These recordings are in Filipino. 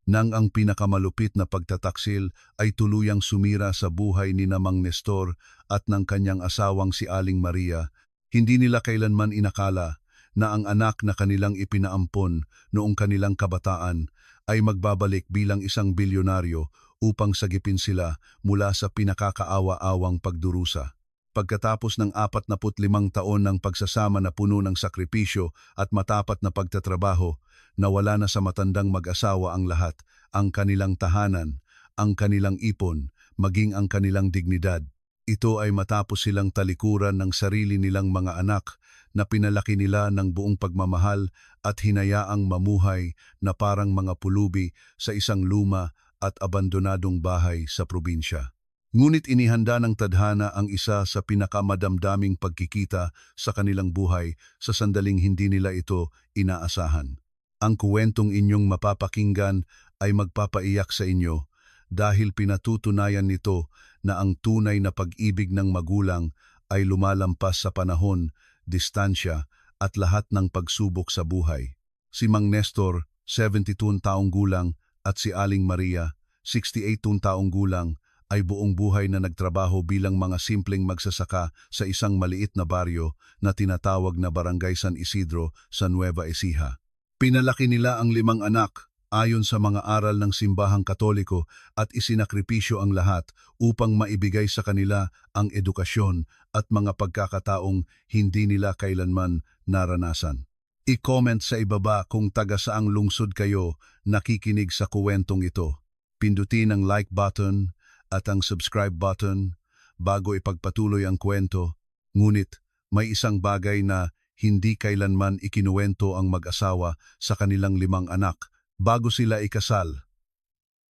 nang ang pinakamalupit na pagtataksil ay tuluyang sumira sa buhay ni Mang Nestor at ng kanyang asawang si Aling Maria. Hindi nila kailanman inakala na ang anak na kanilang ipinaampon noong kanilang kabataan ay magbabalik bilang isang bilyonaryo upang sagipin sila mula sa pinakakaawa-awang pagdurusa. Pagkatapos ng 45 taon ng pagsasama na puno ng sakripisyo at matapat na pagtatrabaho, nawala na sa matandang mag-asawa ang lahat, ang kanilang tahanan, ang kanilang ipon, maging ang kanilang dignidad. Ito ay matapos silang talikuran ng sarili nilang mga anak na pinalaki nila ng buong pagmamahal at hinayaang mamuhay na parang mga pulubi sa isang luma at abandonadong bahay sa probinsya. Ngunit inihanda ng tadhana ang isa sa pinakamadamdaming pagkikita sa kanilang buhay sa sandaling hindi nila ito inaasahan. Ang kuwentong inyong mapapakinggan ay magpapaiyak sa inyo dahil pinatutunayan nito na ang tunay na pag-ibig ng magulang ay lumalampas sa panahon, distansya at lahat ng pagsubok sa buhay. Si Mang Nestor, 72 taong gulang, at si Aling Maria, 68 taong gulang, ay buong buhay na nagtrabaho bilang mga simpleng magsasaka sa isang maliit na baryo na tinatawag na Barangay San Isidro sa Nueva Ecija. Pinalaki nila ang 5 anak ayon sa mga aral ng simbahang Katoliko at isinakripisyo ang lahat upang maibigay sa kanila ang edukasyon at mga pagkakataong hindi nila kailanman naranasan. I-comment sa ibaba kung taga saang lungsod kayo nakikinig sa kuwentong ito. Pindutin ang like button at ang subscribe button bago ipagpatuloy ang kwento. Ngunit may isang bagay na hindi kailanman ikinuwento ang mag-asawa sa kanilang 5 anak bago sila ikasal.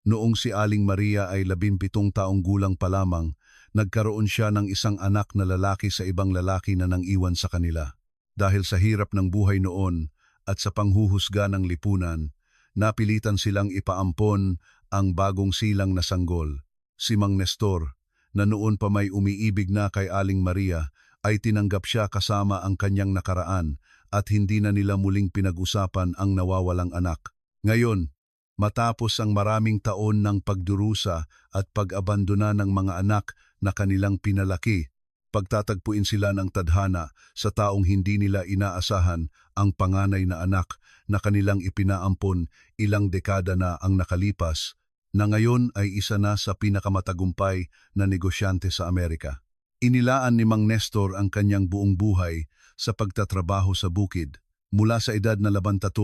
Noong si Aling Maria ay 17 taong gulang pa lamang, nagkaroon siya ng isang anak na lalaki sa ibang lalaki na nang-iwan sa kanila. Dahil sa hirap ng buhay noon at sa panghuhusga ng lipunan, napilitan silang ipaampon ang bagong silang na sanggol. Si Mang Nestor, na noon pa may umiibig na kay Aling Maria, ay tinanggap siya kasama ang kanyang nakaraan at hindi na nila muling pinag-usapan ang nawawalang anak. Ngayon, matapos ang maraming taon ng pagdurusa at pag-abandona ng mga anak na kanilang pinalaki, pagtatagpuin sila ng tadhana sa taong hindi nila inaasahan ang panganay na anak na kanilang ipinaampon ilang dekada na ang nakalipas, na ngayon ay isa na sa pinakamatagumpay na negosyante sa Amerika. Inilaan ni Mang Nestor ang kanyang buong buhay sa pagtatrabaho sa bukid. Mula sa edad na 14,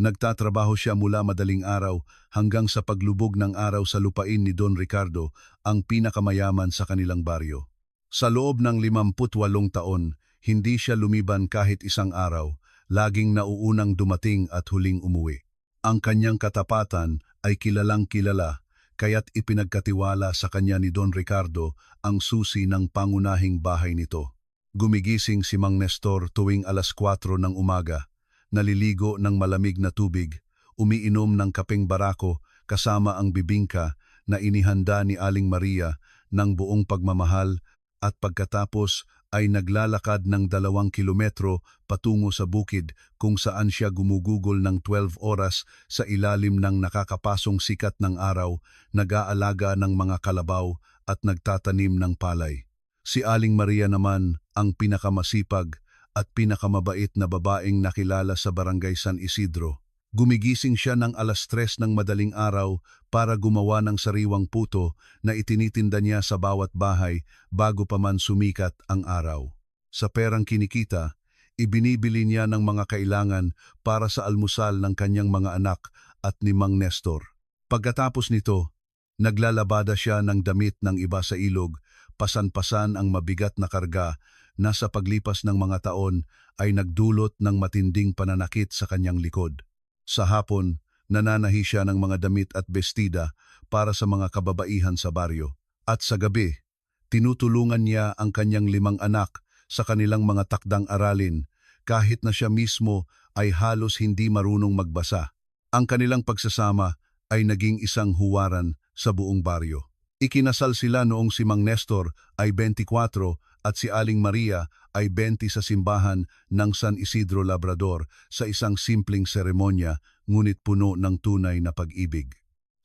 nagtatrabaho siya mula madaling araw hanggang sa paglubog ng araw sa lupain ni Don Ricardo, ang pinakamayaman sa kanilang baryo. Sa loob ng 58 taon, hindi siya lumiban kahit isang araw, laging nauunang dumating at huling umuwi. Ang kanyang katapatan ay kilalang kilala, kaya't ipinagkatiwala sa kanya ni Don Ricardo ang susi ng pangunahing bahay nito. Gumigising si Mang Nestor tuwing 4:00 ng umaga, naliligo ng malamig na tubig, umiinom ng kapeng barako kasama ang bibingka na inihanda ni Aling Maria ng buong pagmamahal, at pagkatapos ay naglalakad ng 2 kilometro patungo sa bukid kung saan siya gumugugol ng 12 oras sa ilalim ng nakakapasong sikat ng araw, nag-aalaga ng mga kalabaw at nagtatanim ng palay. Si Aling Maria naman ang pinakamasipag at pinakamabait na babaeng nakilala sa Barangay San Isidro. Gumigising siya ng 3:00 ng madaling araw para gumawa ng sariwang puto na itinitinda niya sa bawat bahay bago pa man sumikat ang araw. Sa perang kinikita, ibinibili niya ng mga kailangan para sa almusal ng kanyang mga anak at ni Mang Nestor. Pagkatapos nito, naglalabada siya ng damit ng iba sa ilog, pasan-pasan ang mabigat na karga na sa paglipas ng mga taon ay nagdulot ng matinding pananakit sa kanyang likod. Sa hapon, nananahi siya ng mga damit at bestida para sa mga kababaihan sa baryo. At sa gabi, tinutulungan niya ang kanyang 5 anak sa kanilang mga takdang aralin kahit na siya mismo ay halos hindi marunong magbasa. Ang kanilang pagsasama ay naging isang huwaran sa buong baryo. Ikinasal sila noong si Mang Nestor ay 24 at si Aling Maria ay 20 sa simbahan ng San Isidro Labrador sa isang simpleng seremonya ngunit puno ng tunay na pag-ibig.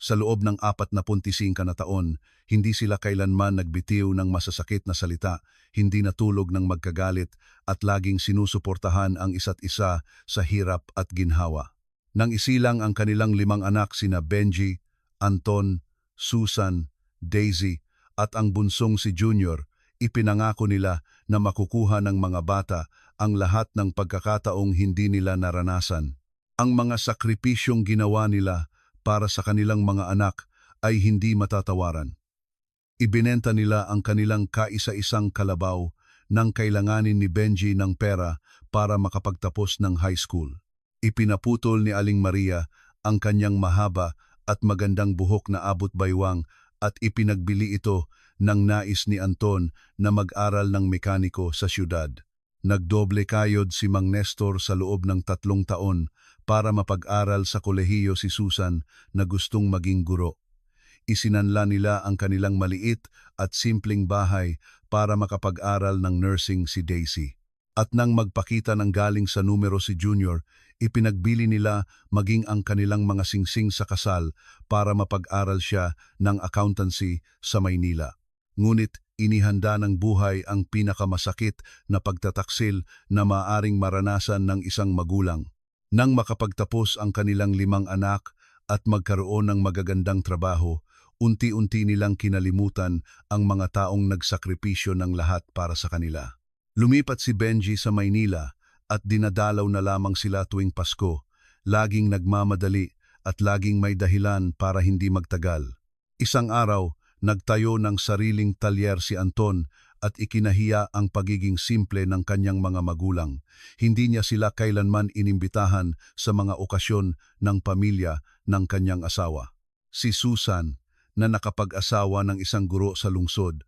Sa loob ng 45 na taon, hindi sila kailanman nagbitiw ng masasakit na salita, hindi natulog ng magkagalit at laging sinusuportahan ang isa't isa sa hirap at ginhawa. Nang isilang ang kanilang 5 anak sina Benji, Anton, Susan, Daisy at ang bunsong si Junior, ipinangako nila na makukuha ng mga bata ang lahat ng pagkakataong hindi nila naranasan. Ang mga sakripisyong ginawa nila para sa kanilang mga anak ay hindi matatawaran. Ibinenta nila ang kanilang kaisa-isang kalabaw nang kailanganin ni Benji ng pera para makapagtapos ng high school. Ipinaputol ni Aling Maria ang kanyang mahaba at magandang buhok na abot baywang at ipinagbili ito ng nais ni Anton na mag-aral ng mekaniko sa syudad. Nagdoble kayod si Mang Nestor sa loob ng 3 taon para mapag-aral sa kolehiyo si Susan na gustong maging guro. Isinanla nila ang kanilang maliit at simpleng bahay para makapag-aral ng nursing si Daisy. At nang magpakita ng galing sa numero si Junior, ipinagbili nila maging ang kanilang mga singsing sa kasal para mapag-aral siya ng accountancy sa Maynila. Ngunit inihanda ng buhay ang pinakamasakit na pagtataksil na maaring maranasan ng isang magulang. Nang makapagtapos ang kanilang 5 anak at magkaroon ng magagandang trabaho, unti-unti nilang kinalimutan ang mga taong nagsakripisyo ng lahat para sa kanila. Lumipat si Benji sa Maynila at dinadalaw na lamang sila tuwing Pasko, laging nagmamadali at laging may dahilan para hindi magtagal. Isang araw, nagtayo ng sariling talyer si Anton at ikinahiya ang pagiging simple ng kanyang mga magulang. Hindi niya sila kailanman inimbitahan sa mga okasyon ng pamilya ng kanyang asawa. Si Susan, na nakapag-asawa ng isang guro sa lungsod,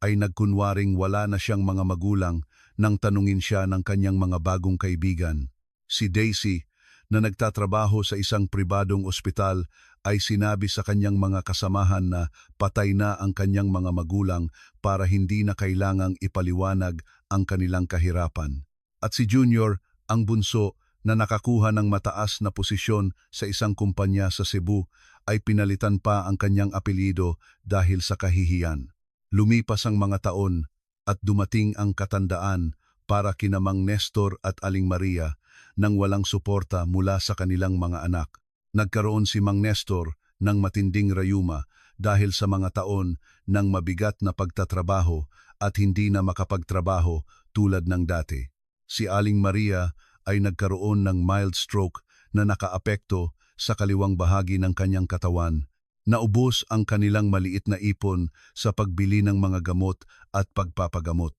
ay nagkunwaring wala na siyang mga magulang nang tanungin siya ng kanyang mga bagong kaibigan. Si Daisy, na nagtatrabaho sa isang pribadong ospital, ay sinabi sa kanyang mga kasamahan na patay na ang kanyang mga magulang para hindi na kailangang ipaliwanag ang kanilang kahirapan. At si Junior, ang bunso, na nakakuha ng mataas na posisyon sa isang kumpanya sa Cebu, ay pinalitan pa ang kanyang apelyido dahil sa kahihiyan. Lumipas ang mga taon at dumating ang katandaan para kina Mang Nestor at Aling Maria nang walang suporta mula sa kanilang mga anak. Nagkaroon si Mang Nestor ng matinding rayuma dahil sa mga taon ng mabigat na pagtatrabaho at hindi na makapagtrabaho tulad ng dati. Si Aling Maria ay nagkaroon ng mild stroke na nakaapekto sa kaliwang bahagi ng kanyang katawan. Naubos ang kanilang maliit na ipon sa pagbili ng mga gamot at pagpapagamot.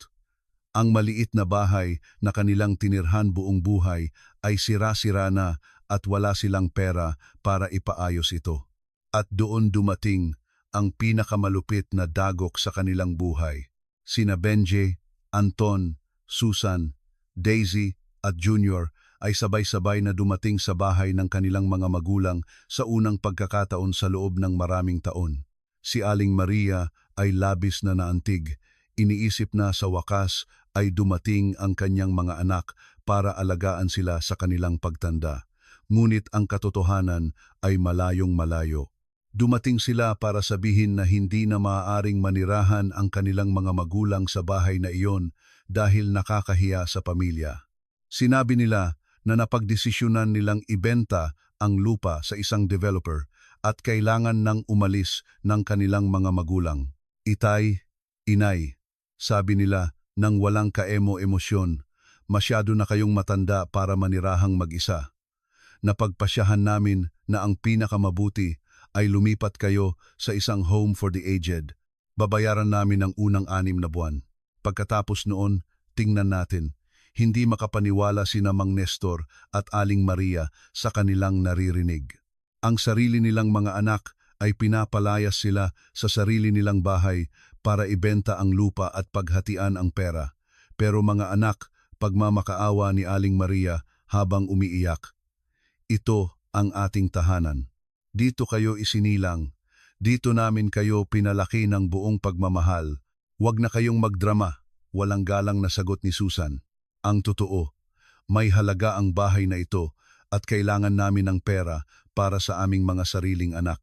Ang maliit na bahay na kanilang tinirhan buong buhay ay sira-sira na at wala silang pera para ipaayos ito. At doon dumating ang pinakamalupit na dagok sa kanilang buhay. Sina Benji, Anton, Susan, Daisy at Junior ay sabay-sabay na dumating sa bahay ng kanilang mga magulang sa unang pagkakataon sa loob ng maraming taon. Si Aling Maria ay labis na naantig. Iniisip na sa wakas ay dumating ang kanyang mga anak para alagaan sila sa kanilang pagtanda. Ngunit ang katotohanan ay malayong malayo. Dumating sila para sabihin na hindi na maaaring manirahan ang kanilang mga magulang sa bahay na iyon dahil nakakahiya sa pamilya. Sinabi nila na napagdesisyonan nilang ibenta ang lupa sa isang developer at kailangan nang umalis ng kanilang mga magulang. Itay, inay, sabi nila nang walang kaemo-emosyon, masyado na kayong matanda para manirahang mag-isa. Napagpasyahan namin na ang pinakamabuti ay lumipat kayo sa isang home for the aged. Babayaran namin ang unang 6 na buwan. Pagkatapos noon, tingnan natin. Hindi makapaniwala sina Mang Nestor at Aling Maria sa kanilang naririnig. Ang sarili nilang mga anak ay pinapalayas sila sa sarili nilang bahay para ibenta ang lupa at paghatian ang pera. Pero mga anak, pagmamakaawa ni Aling Maria habang umiiyak. Ito ang ating tahanan. Dito kayo isinilang. Dito namin kayo pinalaki ng buong pagmamahal. Huwag na kayong magdrama. Walang galang na sagot ni Susan. Ang totoo, may halaga ang bahay na ito at kailangan namin ng pera para sa aming mga sariling anak.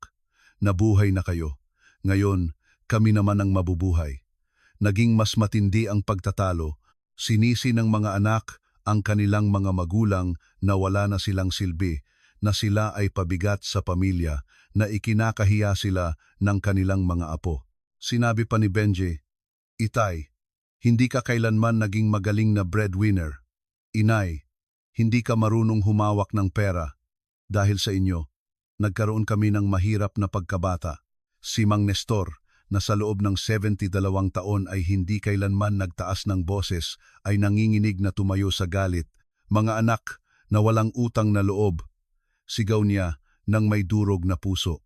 Nabuhay na kayo. Ngayon, kami naman ang mabubuhay. Naging mas matindi ang pagtatalo. Sinisi ng mga anak ang kanilang mga magulang na wala na silang silbi, na sila ay pabigat sa pamilya, na ikinakahiya sila ng kanilang mga apo. Sinabi pa ni Benji, "Itay, hindi ka kailanman naging magaling na breadwinner. Inay, hindi ka marunong humawak ng pera. Dahil sa inyo, nagkaroon kami ng mahirap na pagkabata." Si Mang Nestor, na sa loob ng 72 taon ay hindi kailanman nagtaas ng boses, ay nanginginig na tumayo sa galit. "Mga anak na walang utang na loob," sigaw niya ng may durog na puso.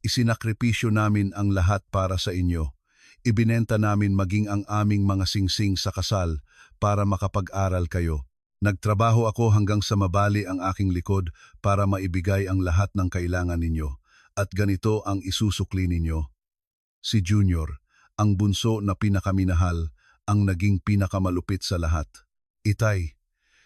"Isinakripisyo namin ang lahat para sa inyo. Ibinenta namin maging ang aming mga singsing sa kasal para makapag-aral kayo. Nagtrabaho ako hanggang sa mabali ang aking likod para maibigay ang lahat ng kailangan ninyo. At ganito ang isusukli ninyo." Si Junior, ang bunso na pinakaminahal, ang naging pinakamalupit sa lahat. "Itay,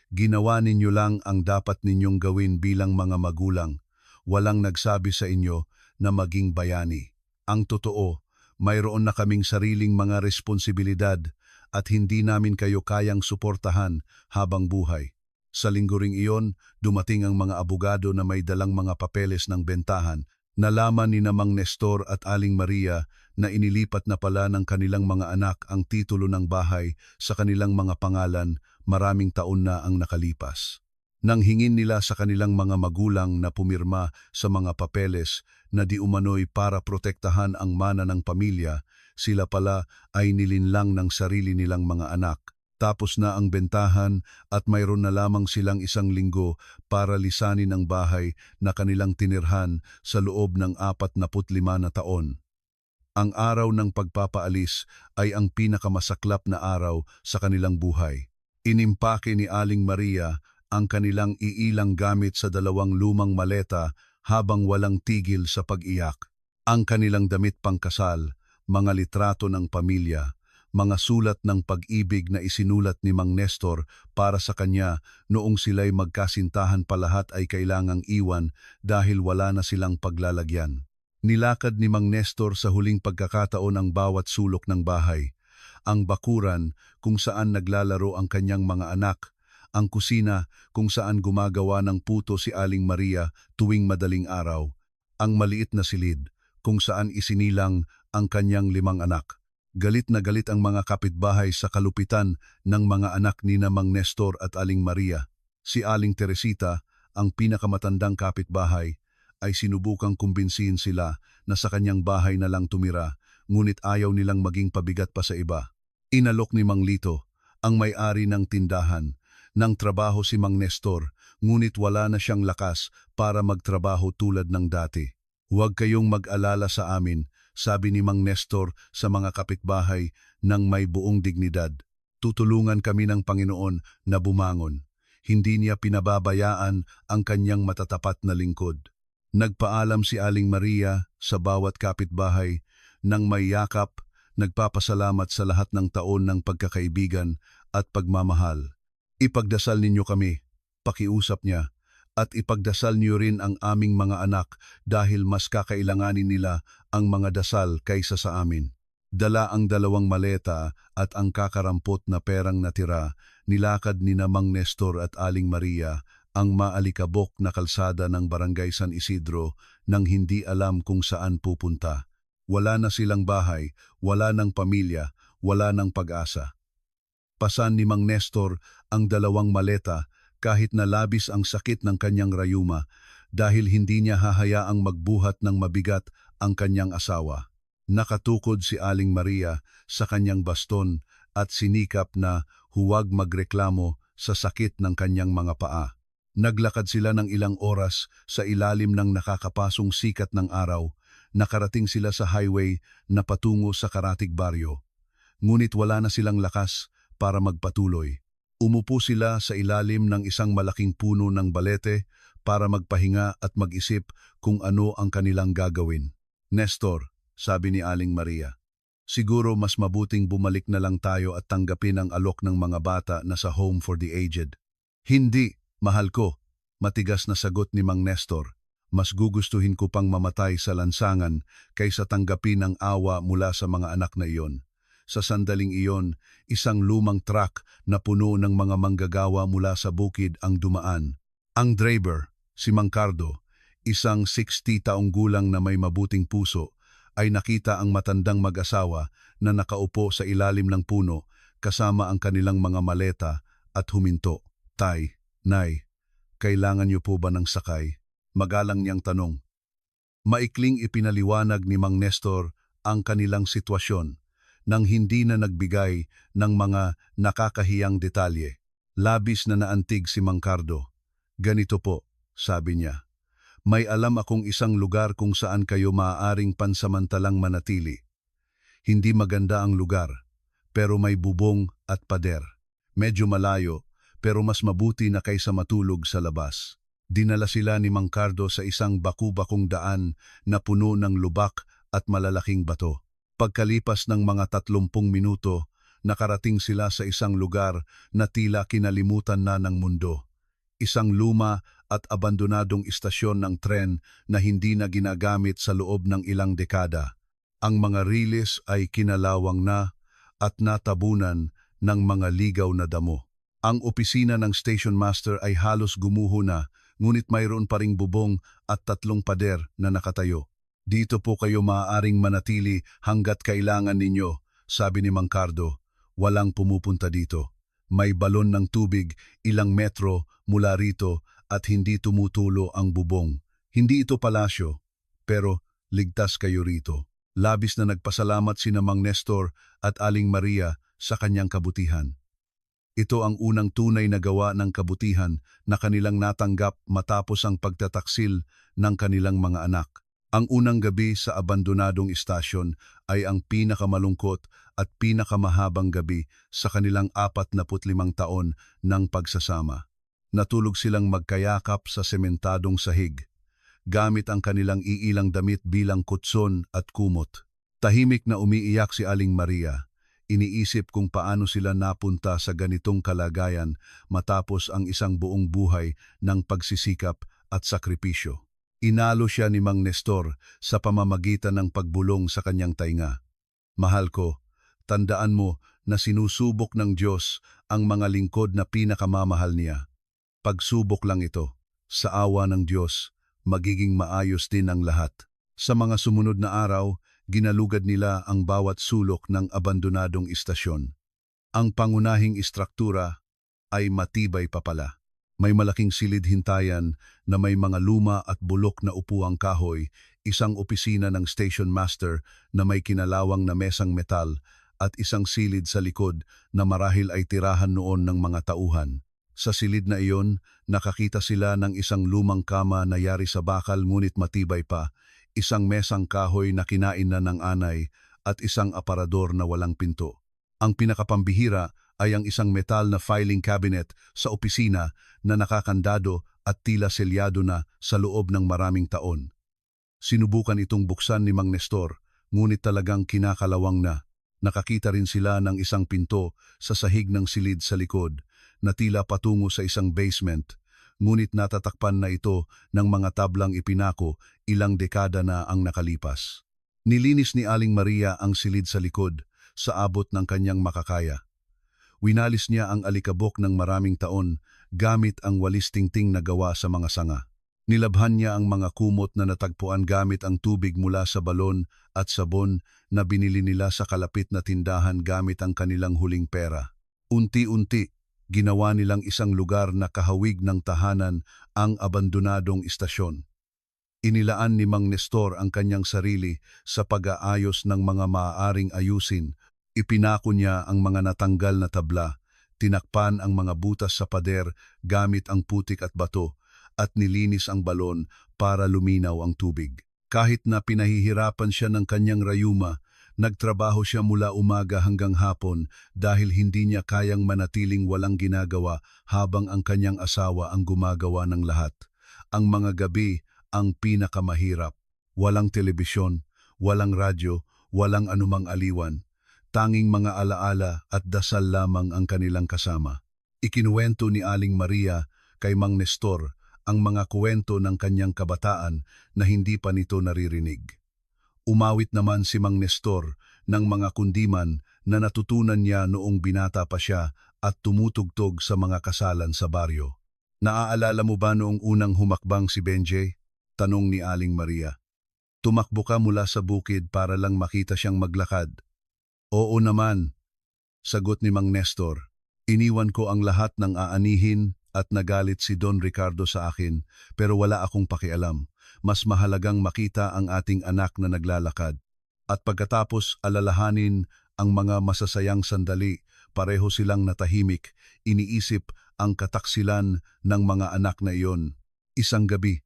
ginawa ninyo lang ang dapat ninyong gawin bilang mga magulang. Walang nagsabi sa inyo na maging bayani. Ang totoo, mayroon na kaming sariling mga responsibilidad at hindi namin kayo kayang suportahan habang buhay." Sa linggo ring iyon, dumating ang mga abogado na may dalang mga papeles ng bentahan. Nalaman ni Mang Nestor at Aling Maria na inilipat na pala ng kanilang mga anak ang titulo ng bahay sa kanilang mga pangalan, maraming taon na ang nakalipas. Nang hingin nila sa kanilang mga magulang na pumirma sa mga papeles na di umano'y para protektahan ang mana ng pamilya, sila pala ay nilinlang ng sarili nilang mga anak. Tapos na ang bentahan at mayroon na lamang silang 1 linggo para lisanin ang bahay na kanilang tinirhan sa loob ng 45 na taon. Ang araw ng pagpapaalis ay ang pinakamasaklap na araw sa kanilang buhay. Inimpake ni Aling Maria ang kanilang iilang gamit sa 2 lumang maleta habang walang tigil sa pag-iyak. Ang kanilang damit pangkasal, mga litrato ng pamilya, mga sulat ng pag-ibig na isinulat ni Mang Nestor para sa kanya noong sila'y magkasintahan pa, lahat ay kailangang iwan dahil wala na silang paglalagyan. Nilakad ni Mang Nestor sa huling pagkakataon ang bawat sulok ng bahay. Ang bakuran kung saan naglalaro ang kanyang mga anak, ang kusina kung saan gumagawa ng puto si Aling Maria tuwing madaling araw, ang maliit na silid kung saan isinilang ang kanyang 5 anak. Galit na galit ang mga kapitbahay sa kalupitan ng mga anak ni Mang Nestor at Aling Maria. Si Aling Teresita, ang pinakamatandang kapitbahay, ay sinubukang kumbinsihin sila na sa kanyang bahay na lang tumira, ngunit ayaw nilang maging pabigat pa sa iba. Inalok ni Mang Lito, ang may-ari ng tindahan, ng trabaho si Mang Nestor, ngunit wala na siyang lakas para magtrabaho tulad ng dati. "Huwag kayong mag-alala sa amin," sabi ni Mang Nestor sa mga kapitbahay ng may buong dignidad. "Tutulungan kami ng Panginoon na bumangon." Hindi niya pinababayaan ang kanyang matatapat na lingkod. Nagpaalam si Aling Maria sa bawat kapitbahay ng may yakap, nagpapasalamat sa lahat ng taon ng pagkakaibigan at pagmamahal. "Ipagdasal ninyo kami," pakiusap niya, "at ipagdasal niyo rin ang aming mga anak dahil mas kakailanganin nila ang mga dasal kaysa sa amin." Dala ang 2 maleta at ang kakarampot na perang natira, nilakad ni Mang Nestor at Aling Maria ang maalikabok na kalsada ng Barangay San Isidro nang hindi alam kung saan pupunta. Wala na silang bahay, wala ng pamilya, wala ng pag-asa. Pasan ni Mang Nestor ang 2 maleta kahit na labis ang sakit ng kanyang rayuma dahil hindi niya hahayaang magbuhat ng mabigat ang kanyang asawa. Nakatukod si Aling Maria sa kanyang baston at sinikap na huwag magreklamo sa sakit ng kanyang mga paa. Naglakad sila ng ilang oras sa ilalim ng nakakapasong sikat ng araw. Nakarating sila sa highway na patungo sa Karatig Baryo. Ngunit wala na silang lakas para magpatuloy. Umupo sila sa ilalim ng isang malaking puno ng balete para magpahinga at mag-isip kung ano ang kanilang gagawin. "Nestor," sabi ni Aling Maria, Siguro mas mabuting bumalik na lang tayo at tanggapin ang alok ng mga bata na sa home for the aged. Hindi, mahal ko, matigas na sagot ni Mang Nestor. Mas gugustuhin ko pang mamatay sa lansangan kaysa tanggapin ang awa mula sa mga anak na iyon. Sa sandaling iyon, isang lumang truck na puno ng mga manggagawa mula sa bukid ang dumaan. Ang driver, si Mang Cardo, isang 60 taong gulang na may mabuting puso, ay nakita ang matandang mag-asawa na nakaupo sa ilalim ng puno kasama ang kanilang mga maleta at huminto. Tay, Nay, kailangan niyo po ba ng sakay? Magalang niyang tanong. Maikling ipinaliwanag ni Mang Nestor ang kanilang sitwasyon nang hindi na nagbigay ng mga nakakahiyang detalye. Labis na naantig si Mang Cardo. Ganito po, sabi niya. May alam akong isang lugar kung saan kayo maaaring pansamantalang manatili. Hindi maganda ang lugar, pero may bubong at pader. Medyo malayo, pero mas mabuti na kaysa matulog sa labas. Dinala sila ni Mang Cardo sa isang baku-bakong daan na puno ng lubak at malalaking bato. Pagkalipas ng mga 30 minuto, nakarating sila sa isang lugar na tila kinalimutan na ng mundo. Isang luma at abandonadong istasyon ng tren na hindi na ginagamit sa loob ng ilang dekada. Ang mga riles ay kinalawang na at natabunan ng mga ligaw na damo. Ang opisina ng station master ay halos gumuho na, ngunit mayroon pa ring bubong at 3 pader na nakatayo. Dito po kayo maaaring manatili hanggat kailangan ninyo, sabi ni Mang Cardo. Walang pumupunta dito. May balon ng tubig, ilang metro mula rito at hindi tumutulo ang bubong. Hindi ito palasyo, pero ligtas kayo rito. Labis na nagpasalamat sina Mang Nestor at Aling Maria sa kanyang kabutihan. Ito ang unang tunay na gawa ng kabutihan na kanilang natanggap matapos ang pagtataksil ng kanilang mga anak. Ang unang gabi sa abandonadong istasyon ay ang pinakamalungkot at pinakamahabang gabi sa kanilang 45 taon ng pagsasama. Natulog silang magkayakap sa sementadong sahig, gamit ang kanilang iilang damit bilang kutson at kumot. Tahimik na umiiyak si Aling Maria. Iniisip kung paano sila napunta sa ganitong kalagayan matapos ang isang buong buhay ng pagsisikap at sakripisyo. Inalo siya ni Mang Nestor sa pamamagitan ng pagbulong sa kanyang tainga. Mahal ko, tandaan mo na sinusubok ng Diyos ang mga lingkod na pinakamamahal niya. Pagsubok lang ito. Sa awa ng Diyos, magiging maayos din ang lahat. Sa mga sumunod na araw, ginalugad nila ang bawat sulok ng abandonadong istasyon. Ang pangunahing istruktura ay matibay pa pala. May malaking silid-hintayan na may mga luma at bulok na upuang kahoy, isang opisina ng station master na may kinalawang na mesang metal at isang silid sa likod na marahil ay tirahan noon ng mga tauhan. Sa silid na iyon, nakakita sila ng isang lumang kama na yari sa bakal ngunit matibay pa, isang mesang kahoy na kinain na ng anay at isang aparador na walang pinto. Ang pinakapambihira ay ang isang metal na filing cabinet sa opisina na nakakandado at tila selyado na sa loob ng maraming taon. Sinubukan itong buksan ni Mang Nestor, ngunit talagang kinakalawang na. Nakakita rin sila ng isang pinto sa sahig ng silid sa likod na tila patungo sa isang basement, ngunit natatakpan na ito ng mga tablang ipinako ilang dekada na ang nakalipas. Nilinis ni Aling Maria ang silid sa likod sa abot ng kanyang makakaya. Winalis niya ang alikabok ng maraming taon gamit ang walis tingting na gawa sa mga sanga. Nilabhan niya ang mga kumot na natagpuan gamit ang tubig mula sa balon at sabon na binili nila sa kalapit na tindahan gamit ang kanilang huling pera. Unti-unti, ginawa nilang isang lugar na kahawig ng tahanan ang abandonadong istasyon. Inilaan ni Mang Nestor ang kanyang sarili sa pag-aayos ng mga maaaring ayusin. Ipinako niya ang mga natanggal na tabla, tinakpan ang mga butas sa pader gamit ang putik at bato, at nilinis ang balon para luminaw ang tubig. Kahit na pinahihirapan siya ng kanyang rayuma, nagtrabaho siya mula umaga hanggang hapon dahil hindi niya kayang manatiling walang ginagawa habang ang kanyang asawa ang gumagawa ng lahat. Ang mga gabi ang pinakamahirap. Walang telebisyon, walang radyo, walang anumang aliwan. Tanging mga alaala at dasal lamang ang kanilang kasama. Ikinuwento ni Aling Maria kay Mang Nestor ang mga kuwento ng kanyang kabataan na hindi pa nito naririnig. Umawit naman si Mang Nestor ng mga kundiman na natutunan niya noong binata pa siya at tumutugtog sa mga kasalan sa baryo. Naaalala mo ba noong unang humakbang si Benjay? Tanong ni Aling Maria. Tumakbo ka mula sa bukid para lang makita siyang maglakad. Oo naman, sagot ni Mang Nestor. Iniwan ko ang lahat ng aanihin at nagalit si Don Ricardo sa akin pero wala akong pakialam. Mas mahalagang makita ang ating anak na naglalakad. At pagkatapos alalahanin ang mga masasayang sandali, pareho silang natahimik, iniisip ang kataksilan ng mga anak na iyon. Isang gabi,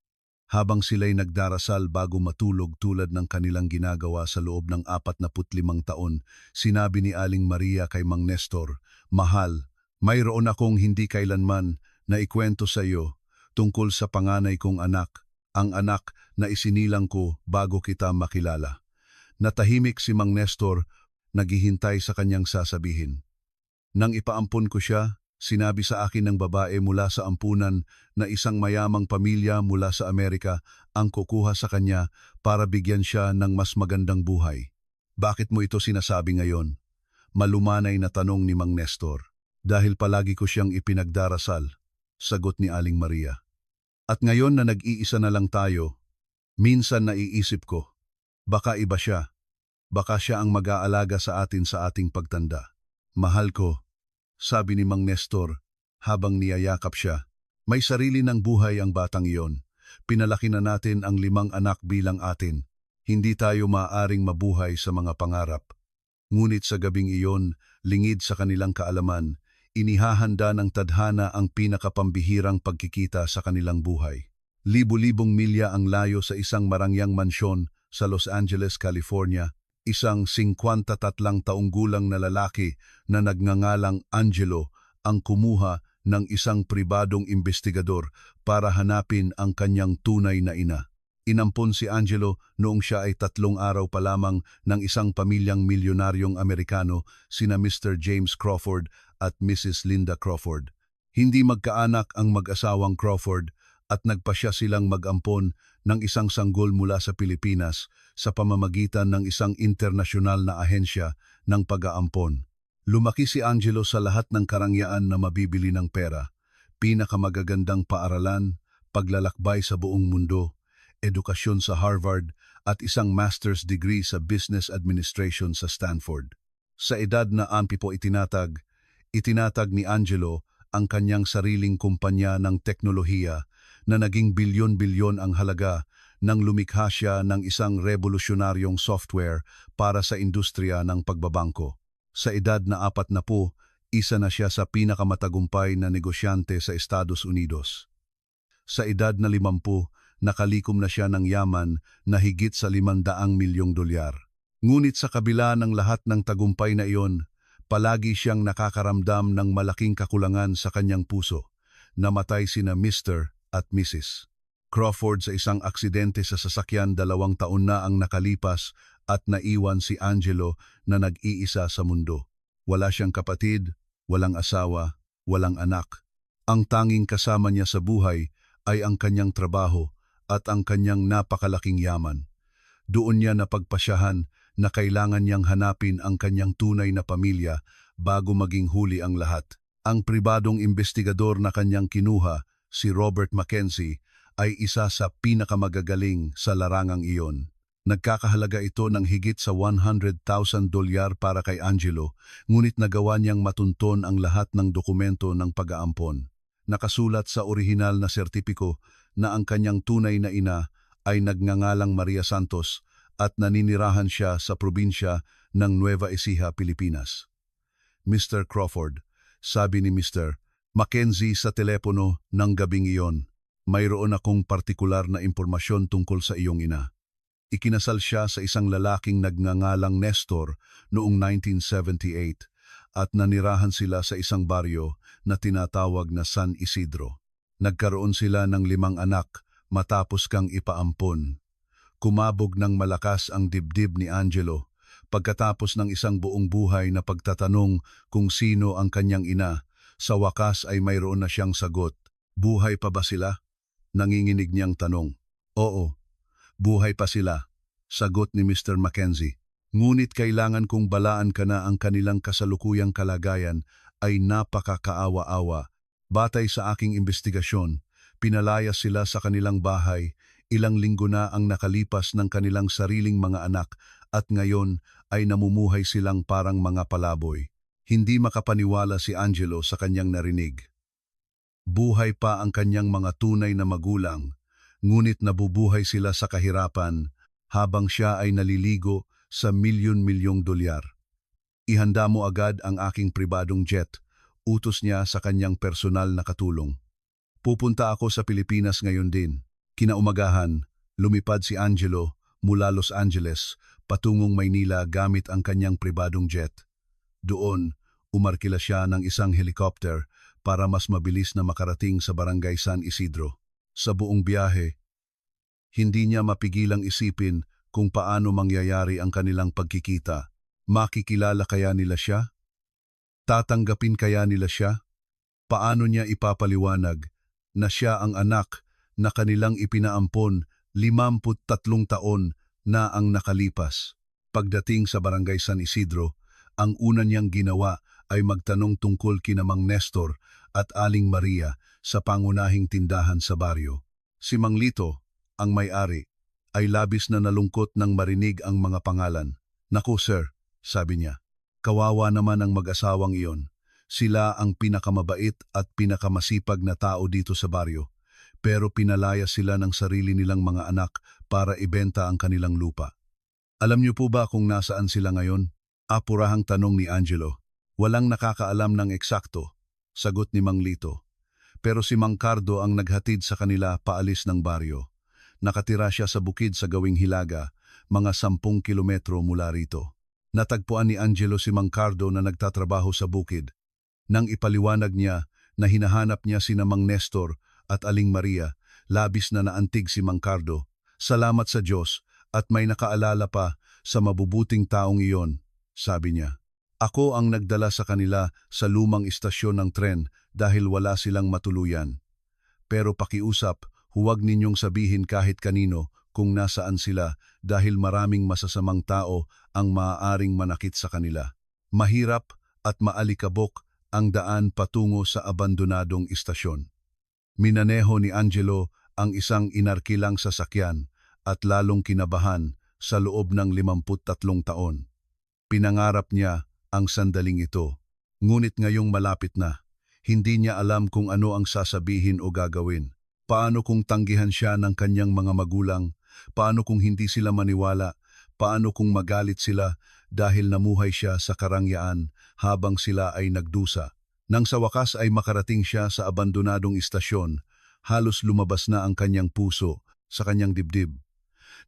habang sila'y nagdarasal bago matulog tulad ng kanilang ginagawa sa loob ng 45 taon, sinabi ni Aling Maria kay Mang Nestor, Mahal, mayroon akong hindi kailanman na ikwento sa iyo tungkol sa panganay kong anak, ang anak na isinilang ko bago kita makilala. Natahimik si Mang Nestor, naghihintay sa kanyang sasabihin. Nang ipaampon ko siya, sinabi sa akin ng babae mula sa ampunan na isang mayamang pamilya mula sa Amerika ang kukuha sa kanya para bigyan siya ng mas magandang buhay. Bakit mo ito sinasabi ngayon? Malumanay na tanong ni Mang Nestor. Dahil palagi ko siyang ipinagdarasal, sagot ni Aling Maria. At ngayon na nag-iisa na lang tayo, minsan naiisip ko, baka iba siya. Baka siya ang mag-aalaga sa atin sa ating pagtanda. Mahal ko, sabi ni Mang Nestor habang niyayakap siya. May sarili ng buhay ang batang iyon. Pinalaki na natin ang 5 anak bilang atin. Hindi tayo maaaring mabuhay sa mga pangarap. Ngunit sa gabing iyon, lingid sa kanilang kaalaman, inihahanda ng tadhana ang pinakapambihirang pagkikita sa kanilang buhay. Libu-libong milya ang layo sa isang marangyang mansyon sa Los Angeles, California, isang 53 taong gulang na lalaki na nagngangalang Angelo ang kumuha ng isang pribadong investigador para hanapin ang kanyang tunay na ina. Inampon si Angelo noong siya ay 3 araw pa lamang ng isang pamilyang milyonaryong Amerikano, sina Mr. James Crawford at Mrs. Linda Crawford. Hindi magkaanak ang mag-asawang Crawford at nagpasya silang mag-ampon ng isang sanggol mula sa Pilipinas sa pamamagitan ng isang internasyonal na ahensya ng pag-aampon. Lumaki si Angelo sa lahat ng karangyaan na mabibili ng pera, pinakamagagandang paaralan, paglalakbay sa buong mundo, edukasyon sa Harvard at isang master's degree sa business administration sa Stanford. Sa edad na 40 itinatag ni Angelo ang kanyang sariling kumpanya ng teknolohiya na naging bilyon-bilyon ang halaga nang lumikha siya ng isang revolusyonaryong software para sa industriya ng pagbabangko. Sa edad na 40, isa na siya sa pinakamatagumpay na negosyante sa Estados Unidos. Sa edad na 50, nakalikom na siya ng yaman na higit sa $500 milyong. Ngunit sa kabila ng lahat ng tagumpay na iyon, palagi siyang nakakaramdam ng malaking kakulangan sa kanyang puso. Namatay sina Mr. at Mrs. Crawford sa isang aksidente sa sasakyan. 2 taon na ang nakalipas at naiwan si Angelo na nag-iisa sa mundo. Wala siyang kapatid, walang asawa, walang anak. Ang tanging kasama niya sa buhay ay ang kanyang trabaho at ang kanyang napakalaking yaman. Doon niya napagpasyahan na kailangan niyang hanapin ang kanyang tunay na pamilya bago maging huli ang lahat. Ang pribadong investigador na kanyang kinuha, si Robert Mackenzie, ay isa sa pinakamagagaling sa larangang iyon. Nagkakahalaga ito ng higit sa $100,000 para kay Angelo, ngunit nagawa niyang matunton ang lahat ng dokumento ng pag-aampon. Nakasulat sa orihinal na sertipiko na ang kanyang tunay na ina ay nagngangalang Maria Santos at naninirahan siya sa probinsya ng Nueva Ecija, Pilipinas. Mr. Crawford, sabi ni Mr. Mackenzie sa telepono ng gabing iyon, mayroon akong partikular na impormasyon tungkol sa iyong ina. Ikinasal siya sa isang lalaking nagngangalang Nestor noong 1978 at nanirahan sila sa isang baryo na tinatawag na San Isidro. Nagkaroon sila ng 5 anak matapos kang ipaampon. Kumabog ng malakas ang dibdib ni Angelo Pagkatapos ng isang buong buhay na pagtatanong kung sino ang kanyang ina, sa wakas ay mayroon na siyang sagot. Buhay pa ba sila? Nanginginig niyang tanong. Oo, buhay pa sila, sagot ni Mr. Mackenzie. Ngunit kailangan kong balaan ka na ang kanilang kasalukuyang kalagayan ay napakakaawa-awa. Batay sa aking investigasyon, pinalayas sila sa kanilang bahay, ilang linggo na ang nakalipas ng kanilang sariling mga anak at ngayon ay namumuhay silang parang mga palaboy. Hindi makapaniwala si Angelo sa kanyang narinig. Buhay pa ang kanyang mga tunay na magulang, ngunit nabubuhay sila sa kahirapan habang siya ay naliligo sa milyon-milyong dolyar. Ihanda mo agad ang aking pribadong jet, utos niya sa kanyang personal na katulong. Pupunta ako sa Pilipinas ngayon din. Kinaumagahan, lumipad si Angelo mula Los Angeles patungong Maynila gamit ang kanyang pribadong jet. Doon, umarkila siya ng isang helicopter para mas mabilis na makarating sa barangay San Isidro. Sa buong biyahe, hindi niya mapigilang isipin kung paano mangyayari ang kanilang pagkikita. Makikilala kaya nila siya? Tatanggapin kaya nila siya? Paano niya ipapaliwanag na siya ang anak na kanilang ipinaampon 53 taon na ang nakalipas? Pagdating sa barangay San Isidro, ang una niyang ginawa ay magtanong tungkol kina Mang Nestor at Aling Maria sa pangunahing tindahan sa baryo. Si Mang Lito, ang may-ari, ay labis na nalungkot nang marinig ang mga pangalan. Naku sir, sabi niya, kawawa naman ang mag-asawang iyon. Sila ang pinakamabait at pinakamasipag na tao dito sa baryo, pero pinalaya sila ng sarili nilang mga anak para ibenta ang kanilang lupa. Alam niyo po ba kung nasaan sila ngayon? Apurahang tanong ni Angelo. Walang nakakaalam ng eksakto, sagot ni Mang Lito. Pero si Mang Cardo ang naghatid sa kanila paalis ng baryo. Nakatira siya sa bukid sa Gawing Hilaga, mga 10 kilometro mula rito. Natagpuan ni Angelo si Mang Cardo na nagtatrabaho sa bukid. Nang ipaliwanag niya na hinahanap niya sina Mang Nestor at Aling Maria, labis na naantig si Mang Cardo. Salamat sa Diyos at may nakaalala pa sa mabubuting taong iyon, sabi niya. Ako ang nagdala sa kanila sa lumang istasyon ng tren dahil wala silang matuluyan. Pero pakiusap, huwag ninyong sabihin kahit kanino kung nasaan sila dahil maraming masasamang tao ang maaaring manakit sa kanila. Mahirap at maalikabok ang daan patungo sa abandonadong istasyon. Minaneho ni Angelo ang isang inarkilang sasakyan at lalong kinabahan sa loob ng 53 taon. Pinangarap niya ang sandaling ito, ngunit ngayong malapit na, hindi niya alam kung ano ang sasabihin o gagawin. Paano kung tanggihan siya ng kanyang mga magulang? Paano kung hindi sila maniwala? Paano kung magalit sila dahil namuhay siya sa karangyaan habang sila ay nagdusa? Nang sa wakas ay makarating siya sa abandonadong istasyon, halos lumabas na ang kanyang puso sa kanyang dibdib.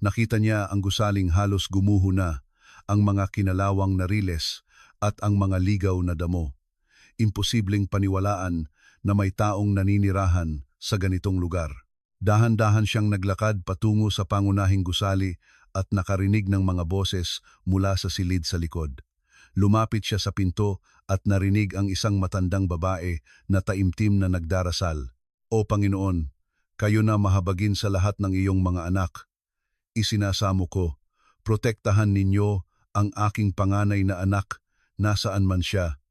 Nakita niya ang gusaling halos gumuho na, ang mga kinalawang na riles at ang mga ligaw na damo. Imposibleng paniwalaan na may taong naninirahan sa ganitong lugar. Dahan-dahan siyang naglakad patungo sa pangunahing gusali at nakarinig ng mga boses mula sa silid sa likod. Lumapit siya sa pinto at narinig ang isang matandang babae na taimtim na nagdarasal. O Panginoon, kayo na mahabagin sa lahat ng iyong mga anak. Isinasamo ko, protektahan ninyo ang aking panganay na anak, nasaan man siya.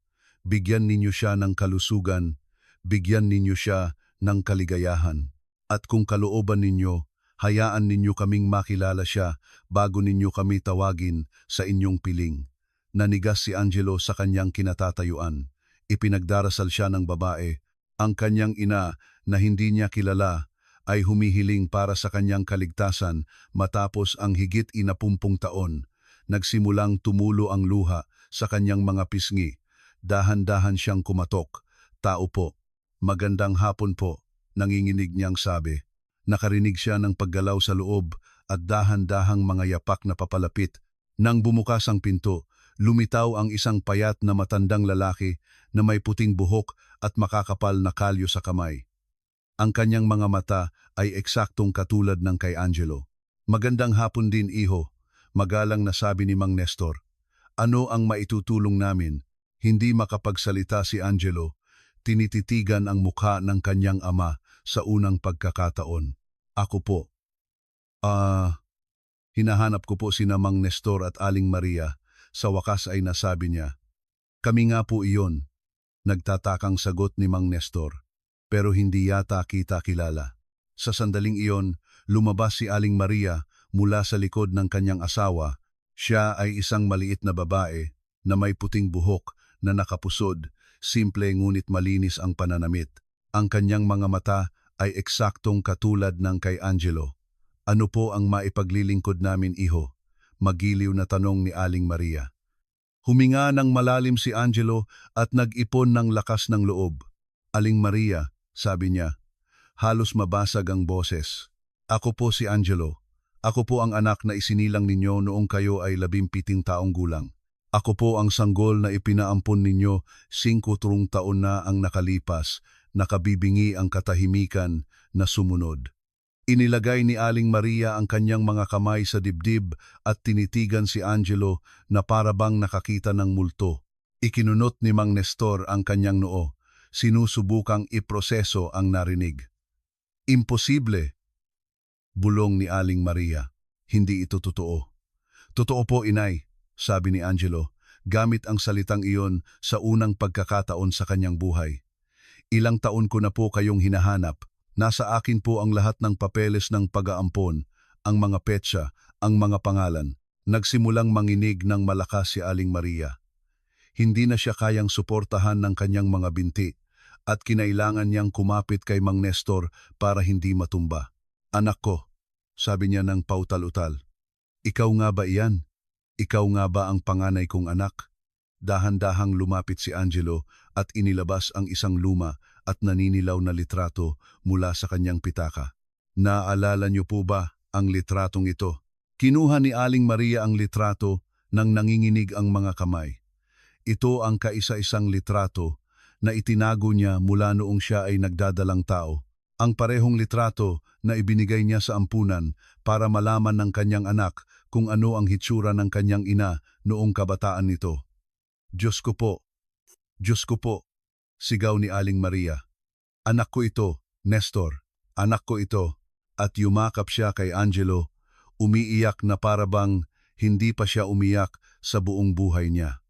Bigyan ninyo siya ng kalusugan, bigyan ninyo siya ng kaligayahan. At kung kalooban ninyo, hayaan ninyo kaming makilala siya bago ninyo kami tawagin sa inyong piling. Nanigas si Angelo sa kanyang kinatatayuan. Ipinagdarasal siya ng babae. Ang kanyang ina na hindi niya kilala ay humihiling para sa kanyang kaligtasan matapos ang higit 60 taon. Nagsimulang tumulo ang luha sa kanyang mga pisngi. Dahan-dahan siyang kumatok. Tao po, magandang hapon po, nanginginig niyang sabi. Nakarinig siya ng paggalaw sa loob at dahan-dahang mga yapak na papalapit. Nang bumukas ang pinto, lumitaw ang isang payat na matandang lalaki na may puting buhok at makakapal na kalyo sa kamay. Ang kanyang mga mata ay eksaktong katulad ng kay Angelo. Magandang hapon din, iho, magalang na sabi ni Mang Nestor. Ano ang maitutulong namin? Hindi makapagsalita si Angelo. Tinititigan ang mukha ng kanyang ama sa unang pagkakataon. Ako po. Hinahanap ko po sina Mang Nestor at Aling Maria. Sa wakas ay nasabi niya. Kami nga po iyon. Nagtatakang sagot ni Mang Nestor. Pero hindi yata kita kilala. Sa sandaling iyon, lumabas si Aling Maria mula sa likod ng kanyang asawa. Siya ay isang maliit na babae na may puting buhok na nakapusod, simple ngunit malinis ang pananamit. Ang kanyang mga mata ay eksaktong katulad ng kay Angelo. Ano po ang maipaglilingkod namin, iho? Magiliw na tanong ni Aling Maria. Huminga ng malalim si Angelo at nag-ipon ng lakas ng loob. Aling Maria, sabi niya, halos mabasag ang boses. Ako po si Angelo. Ako po ang anak na isinilang ninyo noong kayo ay 17 taong gulang. Ako po ang sanggol na ipinaampon ninyo 5 taon na ang nakalipas, nakabibingi ang katahimikan na sumunod. Inilagay ni Aling Maria ang kanyang mga kamay sa dibdib at tinitigan si Angelo na parabang nakakita ng multo. Ikinunot ni Mang Nestor ang kanyang noo, sinusubukang iproseso ang narinig. Imposible, bulong ni Aling Maria. Hindi ito totoo. Totoo po, inay, sabi ni Angelo, gamit ang salitang iyon sa unang pagkakataon sa kanyang buhay. Ilang taon ko na po kayong hinahanap. Nasa akin po ang lahat ng papeles ng pag-aampon, ang mga petsa, ang mga pangalan. Nagsimulang manginig ng malakas si Aling Maria. Hindi na siya kayang suportahan ng kanyang mga binti at kinailangan niyang kumapit kay Mang Nestor para hindi matumba. Anak ko, sabi niya ng pautal-utal. Ikaw nga ba iyan? Ikaw nga ba ang panganay kong anak? Dahan-dahang lumapit si Angelo at inilabas ang isang luma at naninilaw na litrato mula sa kanyang pitaka. Naalala niyo po ba ang litratong ito? Kinuha ni Aling Maria ang litrato nang nanginginig ang mga kamay. Ito ang kaisa-isang litrato na itinago niya mula noong siya ay nagdadalang tao. Ang parehong litrato na ibinigay niya sa ampunan para malaman ng kanyang anak kung ano ang hitsura ng kanyang ina noong kabataan nito. Diyos ko po, Diyos ko po, sigaw ni Aling Maria. Anak ko ito, Nestor, anak ko ito, at yumakap siya kay Angelo, umiiyak na parabang hindi pa siya umiyak sa buong buhay niya.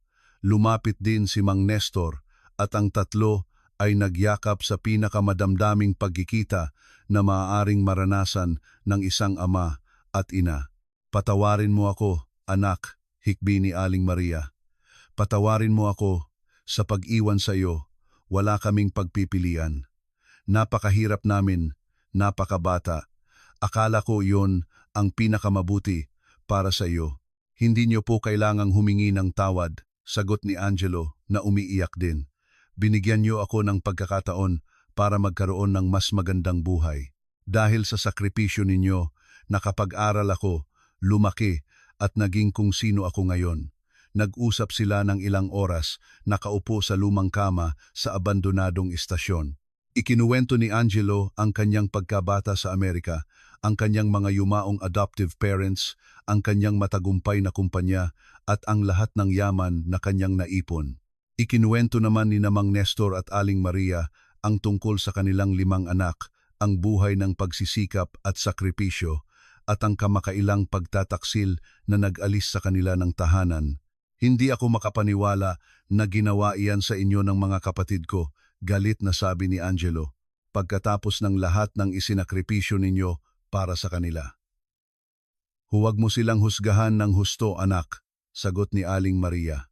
Lumapit din si Mang Nestor at ang tatlo ay nagyakap sa pinakamadamdaming pagkikita na maaaring maranasan ng isang ama at ina. Patawarin mo ako, anak, hikbi ni Aling Maria. Patawarin mo ako sa pag-iwan sa iyo, wala kaming pagpipilian. Napakahirap namin, napakabata. Akala ko iyon ang pinakamabuti para sa iyo. Hindi niyo po kailangang humingi ng tawad, sagot ni Angelo na umiiyak din. Binigyan niyo ako ng pagkakataon para magkaroon ng mas magandang buhay. Dahil sa sakripisyo ninyo, nakapag-aral ako, lumaki at naging kung sino ako ngayon. Nag-usap sila ng ilang oras, nakaupo sa lumang kama sa abandonadong istasyon. Ikinuwento ni Angelo ang kanyang pagkabata sa Amerika, ang kanyang mga yumaong adoptive parents, ang kanyang matagumpay na kumpanya, at ang lahat ng yaman na kanyang naipon. Ikinuwento naman ni Mang Nestor at Aling Maria ang tungkol sa kanilang 5 anak, ang buhay ng pagsisikap at sakripisyo, at ang kamakailang pagtataksil na nag-alis sa kanila ng tahanan. Hindi ako makapaniwala na ginawa iyan sa inyo ng mga kapatid ko, galit na sabi ni Angelo, pagkatapos ng lahat ng isinakripisyo ninyo para sa kanila. Huwag mo silang husgahan ng husto, anak, sagot ni Aling Maria.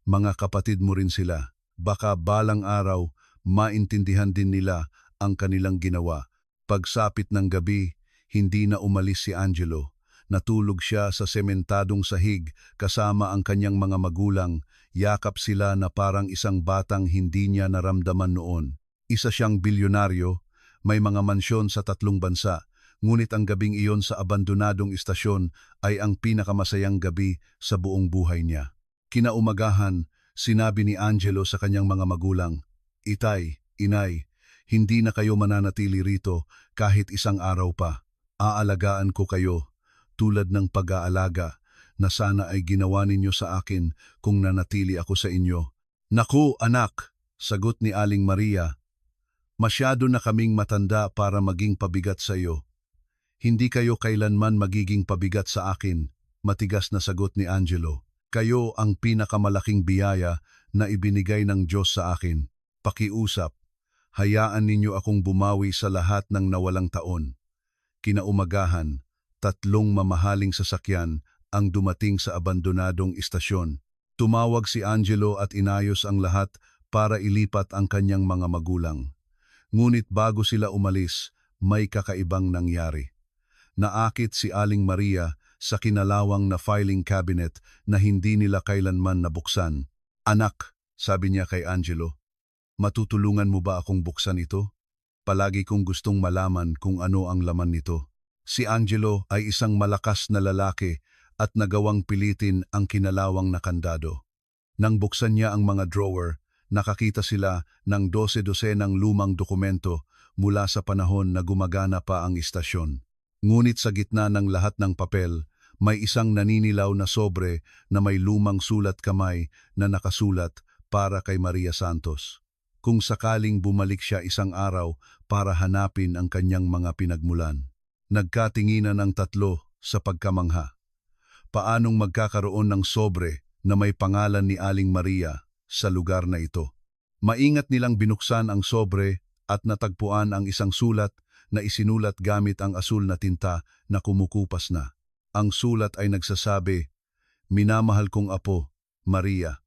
Mga kapatid mo rin sila, baka balang araw maintindihan din nila ang kanilang ginawa. Pagsapit ng gabi, hindi na umalis si Angelo. Natulog siya sa sementadong sahig kasama ang kanyang mga magulang, yakap sila na parang isang batang hindi niya naramdaman noon. Isa siyang bilyonaryo, may mga mansyon sa 3 bansa, ngunit ang gabing iyon sa abandonadong istasyon ay ang pinakamasayang gabi sa buong buhay niya. Kinaumagahan, sinabi ni Angelo sa kanyang mga magulang, Itay, inay, hindi na kayo mananatili rito kahit isang araw pa. Aalagaan ko kayo, tulad ng pag-aalaga na sana ay ginawa ninyo sa akin kung nanatili ako sa inyo. Naku, anak, sagot ni Aling Maria, masyado na kaming matanda para maging pabigat sa iyo. Hindi kayo kailanman magiging pabigat sa akin, matigas na sagot ni Angelo. Kayo ang pinakamalaking biyaya na ibinigay ng Diyos sa akin. Pakiusap, hayaan ninyo akong bumawi sa lahat ng nawalang taon. Kinaumagahan, 3 mamahaling sasakyan ang dumating sa abandonadong istasyon. Tumawag si Angelo at inayos ang lahat para ilipat ang kanyang mga magulang. Ngunit bago sila umalis, may kakaibang nangyari. Naakit si Aling Maria sa kinalawang na filing cabinet na hindi nila kailanman nabuksan. Anak, sabi niya kay Angelo, matutulungan mo ba akong buksan ito? Palagi kong gustong malaman kung ano ang laman nito. Si Angelo ay isang malakas na lalaki at nagawang pilitin ang kinalawang na kandado. Nang buksan niya ang mga drawer, nakakita sila ng 12-dosenang lumang dokumento mula sa panahon na gumagana pa ang istasyon. Ngunit sa gitna ng lahat ng papel, may isang naninilaw na sobre na may lumang sulat kamay na nakasulat para kay Maria Santos. Kung sakaling bumalik siya isang araw para hanapin ang kanyang mga pinagmulan. Nagkatinginan ang tatlo sa pagkamangha. Paanong magkakaroon ng sobre na may pangalan ni Aling Maria sa lugar na ito? Maingat nilang binuksan ang sobre at natagpuan ang isang sulat na isinulat gamit ang asul na tinta na kumukupas na. Ang sulat ay nagsasabi, "Minamahal kong apo, Maria.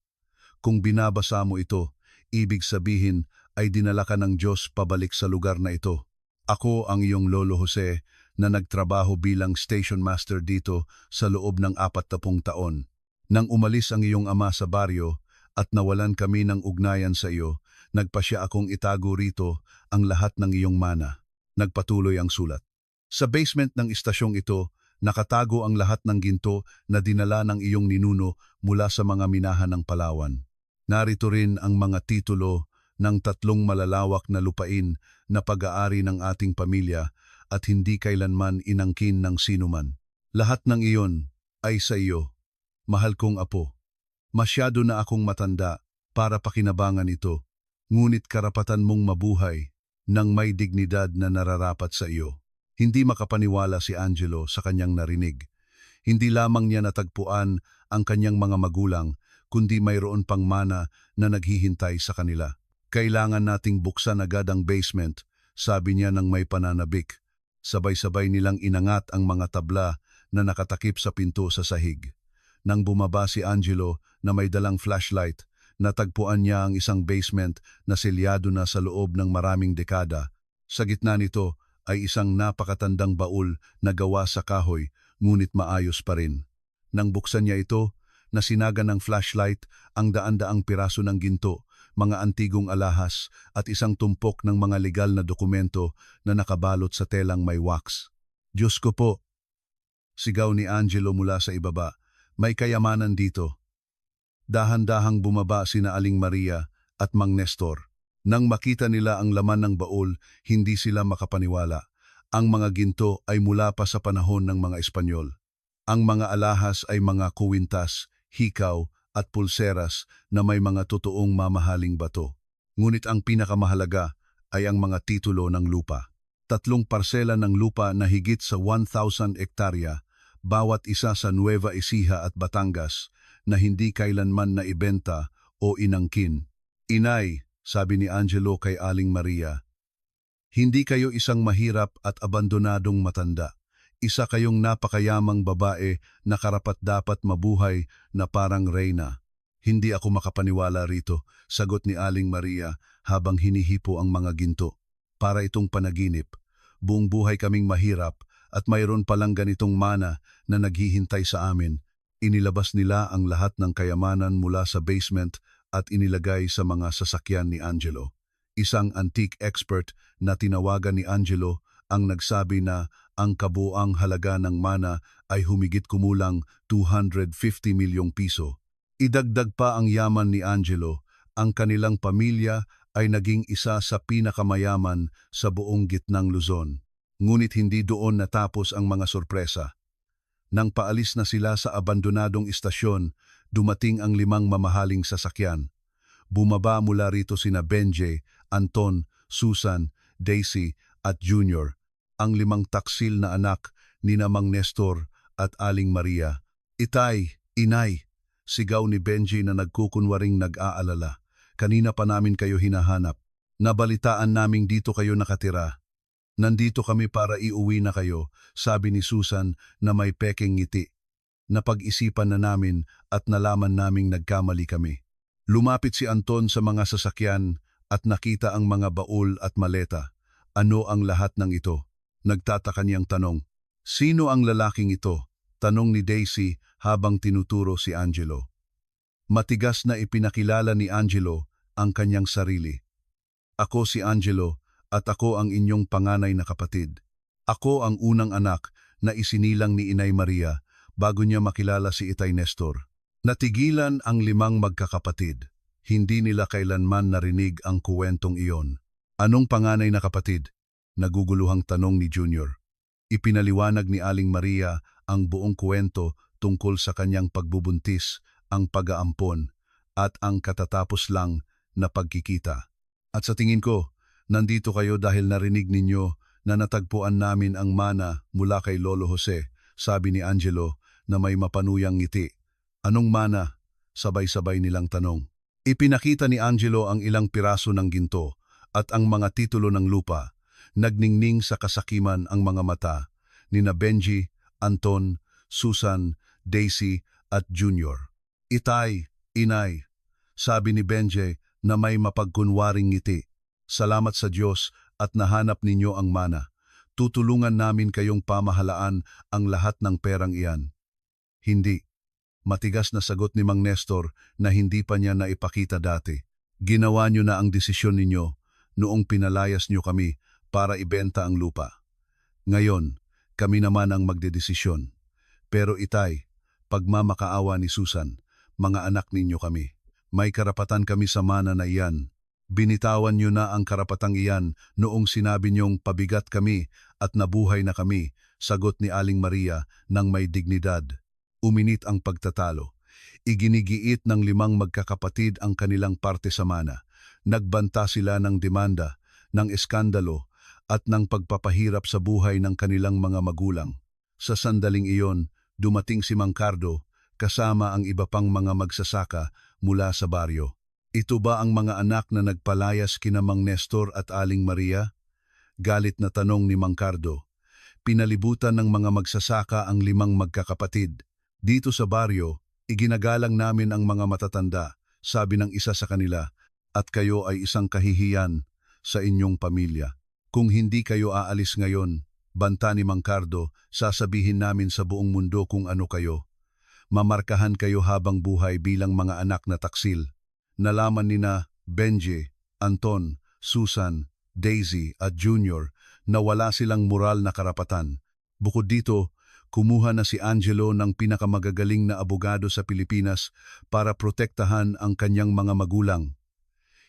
Kung binabasa mo ito, ibig sabihin ay dinala ka ng Diyos pabalik sa lugar na ito. Ako ang iyong Lolo Jose na nagtrabaho bilang station master dito sa loob ng 40 taon. Nang umalis ang iyong ama sa baryo at nawalan kami ng ugnayan sa iyo, nagpasya akong itago rito ang lahat ng iyong mana." Nagpatuloy ang sulat. Sa basement ng istasyong ito, nakatago ang lahat ng ginto na dinala ng iyong ninuno mula sa mga minahan ng Palawan. Narito rin ang mga titulo ng 3 malalawak na lupain na pag-aari ng ating pamilya at hindi kailanman inangkin ng sinuman. Lahat ng iyon ay sa iyo, mahal kong apo. Masyado na akong matanda para pakinabangan ito, ngunit karapatan mong mabuhay nang may dignidad na nararapat sa iyo. Hindi makapaniwala si Angelo sa kanyang narinig. Hindi lamang niya natagpuan ang kanyang mga magulang, kundi mayroon pang mana na naghihintay sa kanila. Kailangan nating buksan agad ang basement, sabi niya nang may pananabik. Sabay-sabay nilang inangat ang mga tabla na nakatakip sa pinto sa sahig. Nang bumaba si Angelo na may dalang flashlight, natagpuan niya ang isang basement na selyado na sa loob ng maraming dekada. Sa gitna nito ay isang napakatandang baul na gawa sa kahoy, ngunit maayos pa rin. Nang buksan niya ito, nasinaga ng flashlight ang daan-daang piraso ng ginto, mga antigong alahas at isang tumpok ng mga legal na dokumento na nakabalot sa telang may wax. "Diyos ko po!" sigaw ni Angelo mula sa ibaba. "May kayamanan dito." Dahan-dahang bumaba sina Aling Maria at Mang Nestor. Nang makita nila ang laman ng baul, hindi sila makapaniwala. Ang mga ginto ay mula pa sa panahon ng mga Espanyol. Ang mga alahas ay mga kuwintas, hikaw at pulseras na may mga totoong mamahaling bato. Ngunit ang pinakamahalaga ay ang mga titulo ng lupa. 3 parsela ng lupa na higit sa 1,000 hektarya, bawat isa sa Nueva Ecija at Batangas, na hindi kailanman na ibenta o inangkin. "Inay," sabi ni Angelo kay Aling Maria, "hindi kayo isang mahirap at abandonadong matanda. Isa kayong napakayamang babae na karapat-dapat mabuhay na parang reyna." "Hindi ako makapaniwala rito," sagot ni Aling Maria habang hinihipo ang mga ginto. "Para itong panaginip. Buong buhay kaming mahirap at mayroon palang ganitong mana na naghihintay sa amin." Inilabas nila ang lahat ng kayamanan mula sa basement at inilagay sa mga sasakyan ni Angelo. Isang antique expert na tinawagan ni Angelo ang nagsabi na ang kabuang halaga ng mana ay humigit kumulang 250 milyong piso. Idagdag pa ang yaman ni Angelo, ang kanilang pamilya ay naging isa sa pinakamayaman sa buong gitnang Luzon. Ngunit hindi doon natapos ang mga sorpresa. Nang paalis na sila sa abandonadong istasyon, dumating ang 5 mamahaling sasakyan. Bumaba mula rito sina Benji, Anton, Susan, Daisy at Junior, ang 5 taksil na anak ni Mang Nestor at Aling Maria. Itay, inay, sigaw ni Benji na nagkukunwaring nag-aalala. Kanina pa namin kayo hinahanap. Nabalitaan naming dito kayo nakatira. Nandito kami para iuwi na kayo, sabi ni Susan na may pekeng ngiti. Napag-isipan na namin at nalaman naming nagkamali kami. Lumapit si Anton sa mga sasakyan at nakita ang mga baul at maleta. Ano ang lahat ng ito? Nagtataka niyang tanong. Sino ang lalaking ito? Tanong ni Daisy habang tinuturo si Angelo. Matigas na ipinakilala ni Angelo ang kanyang sarili. Ako si Angelo at ako ang inyong panganay na kapatid. Ako ang unang anak na isinilang ni Inay Maria bago niya makilala si Itay Nestor. Natigilan ang 5 magkakapatid. Hindi nila kailanman narinig ang kuwentong iyon. Anong panganay na kapatid? Naguguluhang tanong ni Junior. Ipinaliwanag ni Aling Maria ang buong kuwento tungkol sa kanyang pagbubuntis, ang pag-aampon, at ang katatapos lang na pagkikita. At sa tingin ko, nandito kayo dahil narinig ninyo na natagpuan namin ang mana mula kay Lolo Jose, sabi ni Angelo na may mapanuyang ngiti. Anong mana? Sabay-sabay nilang tanong. Ipinakita ni Angelo ang ilang piraso ng ginto at ang mga titulo ng lupa. Nagningning sa kasakiman ang mga mata ni na Benji, Anton, Susan, Daisy at Junior. Itay, inay, sabi ni Benji na may mapagkunwaring ngiti. Salamat sa Diyos at nahanap ninyo ang mana. Tutulungan namin kayong pamahalaan ang lahat ng perang iyan. Hindi. Matigas na sagot ni Mang Nestor na hindi pa niya naipakita dati. Ginawa niyo na ang desisyon ninyo noong pinalayas niyo kami para ibenta ang lupa. Ngayon, kami naman ang magdedesisyon. Pero Itay, pagmamakaawa ni Susan, mga anak ninyo kami. May karapatan kami sa mana na iyan. Binitawan niyo na ang karapatang iyan noong sinabi niyong pabigat kami at nabuhay na kami, sagot ni Aling Maria ng may dignidad. Uminit ang pagtatalo. Iginigiit ng 5 magkakapatid ang kanilang parte sa mana. Nagbanta sila ng demanda, ng eskandalo, at ng pagpapahirap sa buhay ng kanilang mga magulang. Sa sandaling iyon, dumating si Mang Cardo, kasama ang iba pang mga magsasaka mula sa baryo. Ito ba ang mga anak na nagpalayas kina Mang Nestor at Aling Maria? Galit na tanong ni Mang Cardo. Pinalibutan ng mga magsasaka ang 5 magkakapatid. Dito sa baryo, iginagalang namin ang mga matatanda, sabi ng isa sa kanila, at kayo ay isang kahihiyan sa inyong pamilya. Kung hindi kayo aalis ngayon, banta ni Mang Cardo, sasabihin namin sa buong mundo kung ano kayo. Mamarkahan kayo habang buhay bilang mga anak na taksil. Nalaman ni na Benji, Anton, Susan, Daisy at Junior na wala silang moral na karapatan. Bukod dito, kumuha na si Angelo ng pinakamagagaling na abogado sa Pilipinas para protektahan ang kanyang mga magulang.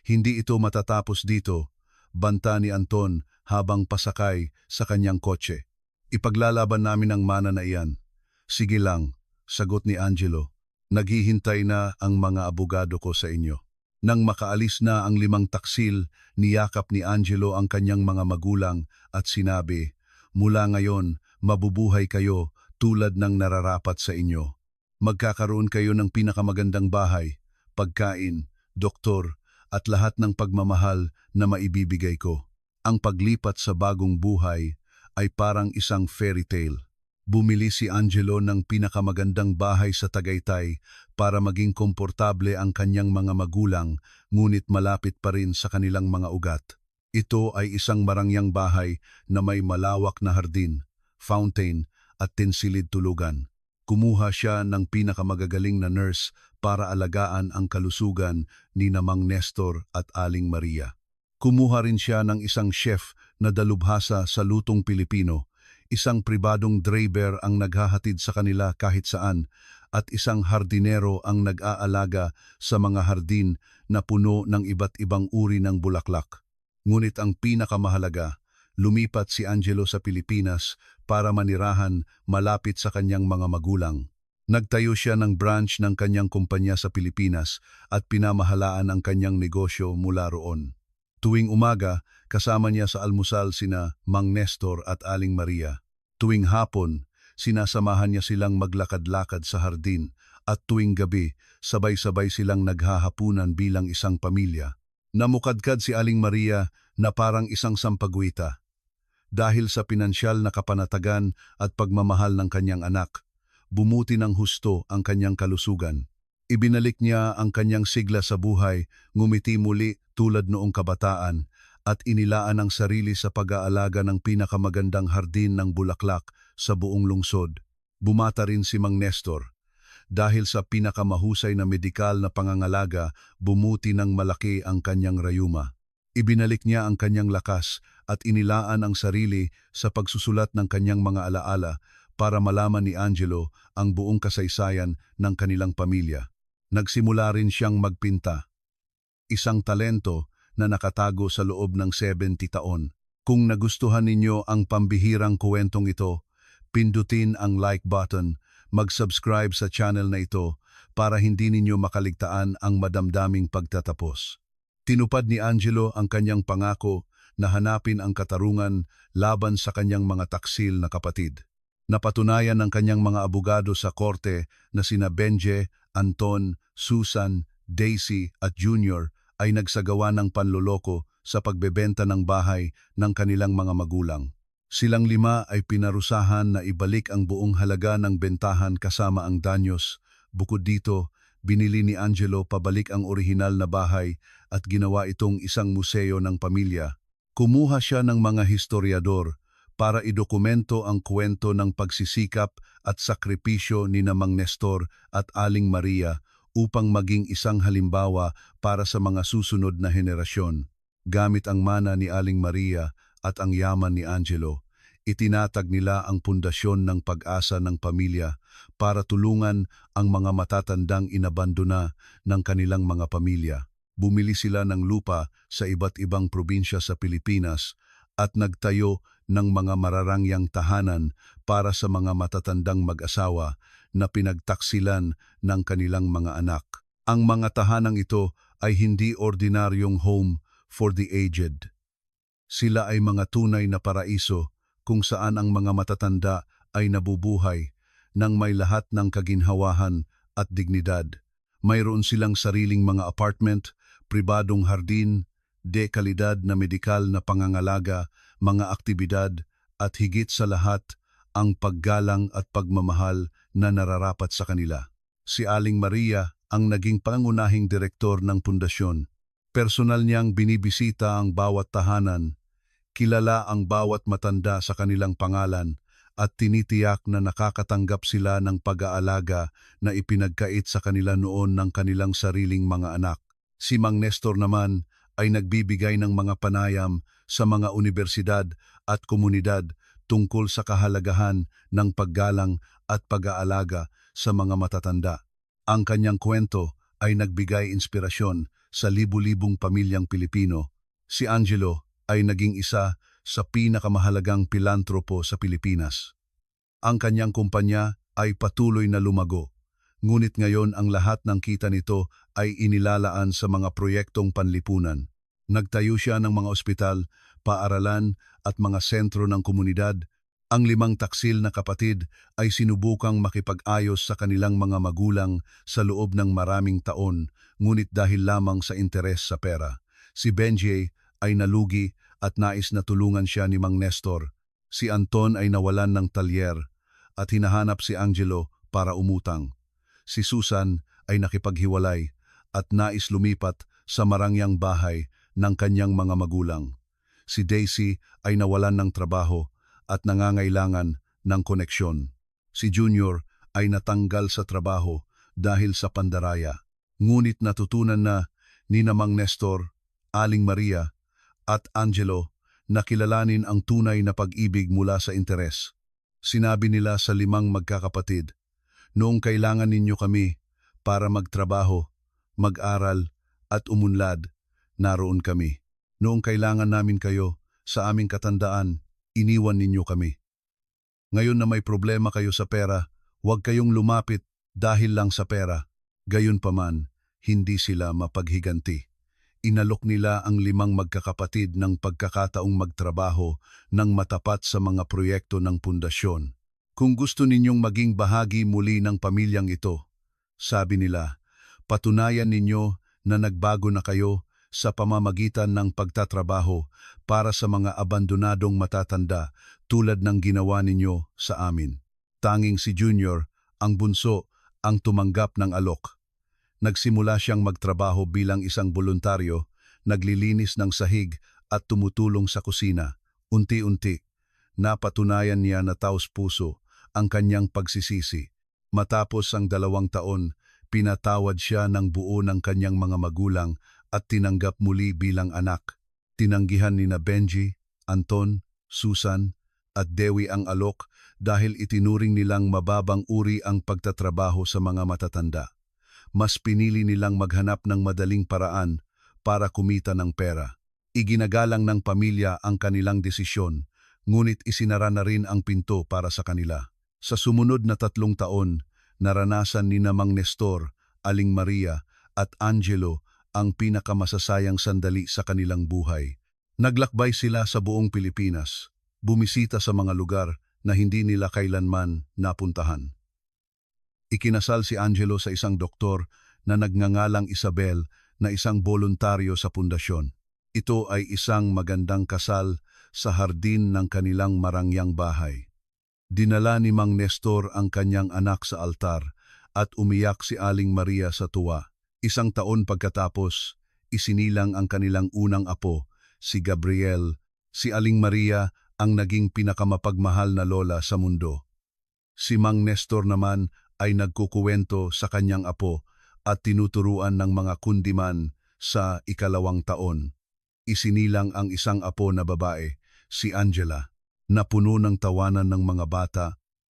Hindi ito matatapos dito, banta ni Anton habang pasakay sa kanyang kotse. Ipaglalaban namin ang mana na iyan. Sige lang, sagot ni Angelo. Naghihintay na ang mga abogado ko sa inyo. Nang makaalis na ang 5 taksil, niyakap ni Angelo ang kanyang mga magulang at sinabi, mula ngayon, mabubuhay kayo tulad ng nararapat sa inyo. Magkakaroon kayo ng pinakamagandang bahay, pagkain, doktor, at lahat ng pagmamahal na maibibigay ko. Ang paglipat sa bagong buhay ay parang isang fairy tale. Bumili si Angelo ng pinakamagandang bahay sa Tagaytay para maging komportable ang kanyang mga magulang, ngunit malapit pa rin sa kanilang mga ugat. Ito ay isang marangyang bahay na may malawak na hardin, fountain at tinsilid tulugan. Kumuha siya ng pinakamagagaling na nurse para alagaan ang kalusugan ni Mang Nestor at Aling Maria. Kumuha rin siya ng isang chef na dalubhasa sa lutong Pilipino, isang pribadong driver ang naghahatid sa kanila kahit saan, at isang hardinero ang nag-aalaga sa mga hardin na puno ng iba't ibang uri ng bulaklak. Ngunit ang pinakamahalaga, lumipat si Angelo sa Pilipinas para manirahan malapit sa kanyang mga magulang. Nagtayo siya ng branch ng kanyang kumpanya sa Pilipinas at pinamahalaan ang kanyang negosyo mula roon. Tuwing umaga, kasama niya sa almusal sina Mang Nestor at Aling Maria. Tuwing hapon, sinasamahan niya silang maglakad-lakad sa hardin at tuwing gabi, sabay-sabay silang naghahapunan bilang isang pamilya. Namukadkad si Aling Maria na parang isang sampagwita dahil sa pinansyal na kapanatagan at pagmamahal ng kanyang anak. Bumuti ng husto ang kanyang kalusugan. Ibinalik niya ang kanyang sigla sa buhay, ngumiti muli tulad noong kabataan, at inilaan ang sarili sa pag-aalaga ng pinakamagandang hardin ng bulaklak sa buong lungsod. Bumata rin si Mang Nestor. Dahil sa pinakamahusay na medikal na pangangalaga, bumuti ng malaki ang kanyang rayuma. Ibinalik niya ang kanyang lakas at inilaan ang sarili sa pagsusulat ng kanyang mga alaala para malaman ni Angelo ang buong kasaysayan ng kanilang pamilya. Nagsimula rin siyang magpinta. Isang talento na nakatago sa loob ng 70 taon. Kung nagustuhan ninyo ang pambihirang kwentong ito, pindutin ang like button, mag-subscribe sa channel na ito para hindi ninyo makaligtaan ang madamdaming pagtatapos. Tinupad ni Angelo ang kanyang pangako na hanapin ang katarungan laban sa kanyang mga taksil na kapatid. Napatunayan ng kanyang mga abogado sa korte na sina Benje, Anton, Susan, Daisy at Junior ay nagsagawa ng panloloko sa pagbebenta ng bahay ng kanilang mga magulang. Silang 5 ay pinarusahan na ibalik ang buong halaga ng bentahan kasama ang danyos. Bukod dito, binili ni Angelo pabalik ang orihinal na bahay at ginawa itong isang museo ng pamilya. Kumuha siya ng mga historiador para idokumento ang kwento ng pagsisikap at sakripisyo ni Mang Nestor at Aling Maria upang maging isang halimbawa para sa mga susunod na henerasyon. Gamit ang mana ni Aling Maria at ang yaman ni Angelo, itinatag nila ang pundasyon ng pag-asa ng pamilya para tulungan ang mga matatandang inabandona ng kanilang mga pamilya. Bumili sila ng lupa sa iba't ibang probinsya sa Pilipinas at nagtayo ng mga mararangyang tahanan para sa mga matatandang mag-asawa na pinagtaksilan ng kanilang mga anak. Ang mga tahanang ito ay hindi ordinaryong home for the aged. Sila ay mga tunay na paraiso kung saan ang mga matatanda ay nabubuhay nang may lahat ng kaginhawahan at dignidad. Mayroon silang sariling mga apartment, pribadong hardin, dekalidad na medikal na pangangalaga, mga aktibidad at higit sa lahat ang paggalang at pagmamahal na nararapat sa kanila. Si Aling Maria ang naging pangunahing direktor ng pundasyon. Personal niyang binibisita ang bawat tahanan, kilala ang bawat matanda sa kanilang pangalan at tinitiyak na nakakatanggap sila ng pag-aalaga na ipinagkait sa kanila noon ng kanilang sariling mga anak. Si Mang Nestor naman ay nagbibigay ng mga panayam sa mga unibersidad at komunidad tungkol sa kahalagahan ng paggalang at pag-aalaga sa mga matatanda. Ang kanyang kwento ay nagbigay inspirasyon sa libu-libong pamilyang Pilipino. Si Angelo ay naging isa sa pinakamahalagang pilantropo sa Pilipinas. Ang kanyang kumpanya ay patuloy na lumago, ngunit ngayon ang lahat ng kita nito ay inilalaan sa mga proyektong panlipunan. Nagtayo siya ng mga ospital, paaralan at mga sentro ng komunidad. Ang 5 taksil na kapatid ay sinubukang makipag-ayos sa kanilang mga magulang sa loob ng maraming taon, ngunit dahil lamang sa interes sa pera. Si Benji ay nalugi at nais na tulungan siya ni Mang Nestor. Si Anton ay nawalan ng talyer at hinahanap si Angelo para umutang. Si Susan ay nakipaghiwalay at nais lumipat sa marangyang bahay ng kanyang mga magulang. Si Daisy ay nawalan ng trabaho at nangangailangan ng koneksyon. Si Junior ay natanggal sa trabaho dahil sa pandaraya. Ngunit natutunan na ni Mang Nestor, Aling Maria at Angelo na kilalanin ang tunay na pag-ibig mula sa interes. Sinabi nila sa 5 magkakapatid, "Noong kailangan ninyo kami para magtrabaho, mag-aral at umunlad, naroon kami. Noong kailangan namin kayo sa aming katandaan, iniwan ninyo kami." Ngayon na may problema kayo sa pera, huwag kayong lumapit dahil lang sa pera. Gayunpaman, hindi sila mapaghiganti. Inalok nila ang 5 magkakapatid ng pagkakataong magtrabaho ng matapat sa mga proyekto ng pundasyon. Kung gusto ninyong maging bahagi muli ng pamilyang ito, sabi nila, patunayan ninyo na nagbago na kayo sa pamamagitan ng pagtatrabaho para sa mga abandonadong matatanda tulad ng ginawa ninyo sa amin. Tanging si Junior, ang bunso, ang tumanggap ng alok. Nagsimula siyang magtrabaho bilang isang voluntaryo, naglilinis ng sahig at tumutulong sa kusina. Unti-unti, napatunayan niya na taos-puso ang kanyang pagsisisi. Matapos ang 2 taon, pinatawad siya ng buo ng kanyang mga magulang at tinanggap muli bilang anak. Tinanggihan ni na Benji, Anton, Susan at Dewi ang alok dahil itinuring nilang mababang uri ang pagtatrabaho sa mga matatanda. Mas pinili nilang maghanap ng madaling paraan para kumita ng pera. Iginagalang ng pamilya ang kanilang desisyon, ngunit isinara na rin ang pinto para sa kanila. Sa sumunod na 3 taon, naranasan ni Mang Nestor, Aling Maria at Angelo ang pinakamasasayang sandali sa kanilang buhay. Naglakbay sila sa buong Pilipinas, bumisita sa mga lugar na hindi nila kailanman napuntahan. Ikinasal si Angelo sa isang doktor na nagngangalang Isabel na isang voluntaryo sa pundasyon. Ito ay isang magandang kasal sa hardin ng kanilang marangyang bahay. Dinala ni Mang Nestor ang kanyang anak sa altar at umiyak si Aling Maria sa tuwa. 1 taon pagkatapos, isinilang ang kanilang unang apo, si Gabriel. Si Aling Maria ang naging pinakamapagmahal na lola sa mundo. Si Mang Nestor naman ay nagkukuwento sa kanyang apo at tinuturuan ng mga kundiman sa 2 taon. Isinilang ang isang apo na babae, si Angela, na puno ng tawanan ng mga bata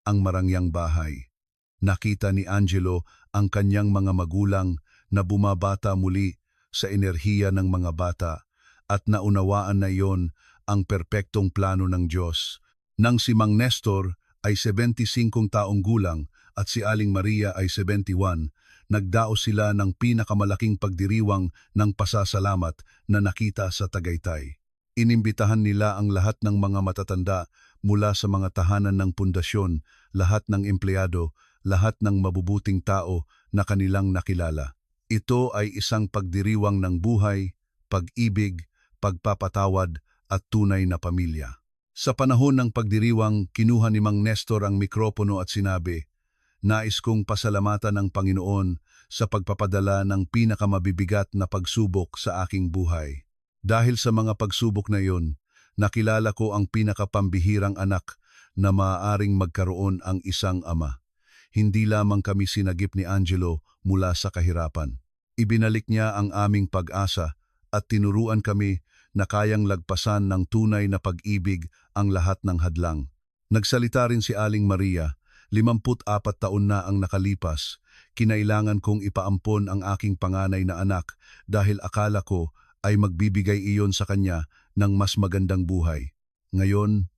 ang marangyang bahay. Nakita ni Angelo ang kanyang mga magulang na bumabata muli sa enerhiya ng mga bata at naunawaan na iyon ang perpektong plano ng Diyos. Nang si Mang Nestor ay 75 taong gulang at si Aling Maria ay 71, nagdaos sila ng pinakamalaking pagdiriwang ng pasasalamat na nakita sa Tagaytay. Inimbitahan nila ang lahat ng mga matatanda mula sa mga tahanan ng pundasyon, lahat ng empleyado, lahat ng mabubuting tao na kanilang nakilala. Ito ay isang pagdiriwang ng buhay, pag-ibig, pagpapatawad at tunay na pamilya. Sa panahon ng pagdiriwang, kinuha ni Mang Nestor ang mikropono at sinabi, "Nais kong pasalamatan ang Panginoon sa pagpapadala ng pinakamabibigat na pagsubok sa aking buhay. Dahil sa mga pagsubok na iyon, nakilala ko ang pinakapambihirang anak na maaaring magkaroon ang isang ama. Hindi lamang kami sinagip ni Angelo mula sa kahirapan. Ibinalik niya ang aming pag-asa at tinuruan kami na kayang lagpasan ng tunay na pag-ibig ang lahat ng hadlang." Nagsalita rin si Aling Maria, 54 taon na ang nakalipas, "Kinailangan kong ipaampon ang aking panganay na anak dahil akala ko ay magbibigay iyon sa kanya ng mas magandang buhay. Ngayon,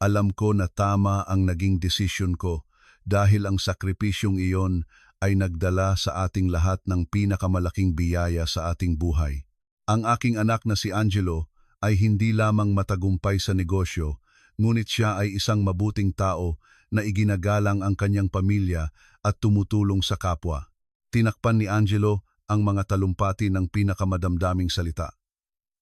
alam ko na tama ang naging desisyon ko dahil ang sakripisyong iyon ay nagdala sa ating lahat ng pinakamalaking biyaya sa ating buhay. Ang aking anak na si Angelo ay hindi lamang matagumpay sa negosyo, ngunit siya ay isang mabuting tao na iginagalang ang kanyang pamilya at tumutulong sa kapwa." Tinakpan ni Angelo ang mga talumpati ng pinakamadamdaming salita.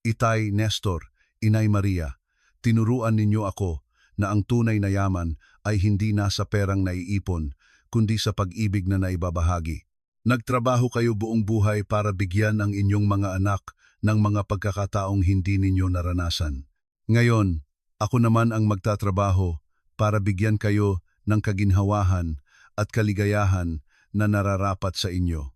"Itay, Nestor, Inay Maria, tinuruan ninyo ako na ang tunay na yaman ay hindi nasa perang naiipon, kundi sa pag-ibig na naibabahagi. Nagtrabaho kayo buong buhay para bigyan ang inyong mga anak ng mga pagkakataong hindi ninyo naranasan. Ngayon, ako naman ang magtatrabaho para bigyan kayo ng kaginhawahan at kaligayahan na nararapat sa inyo."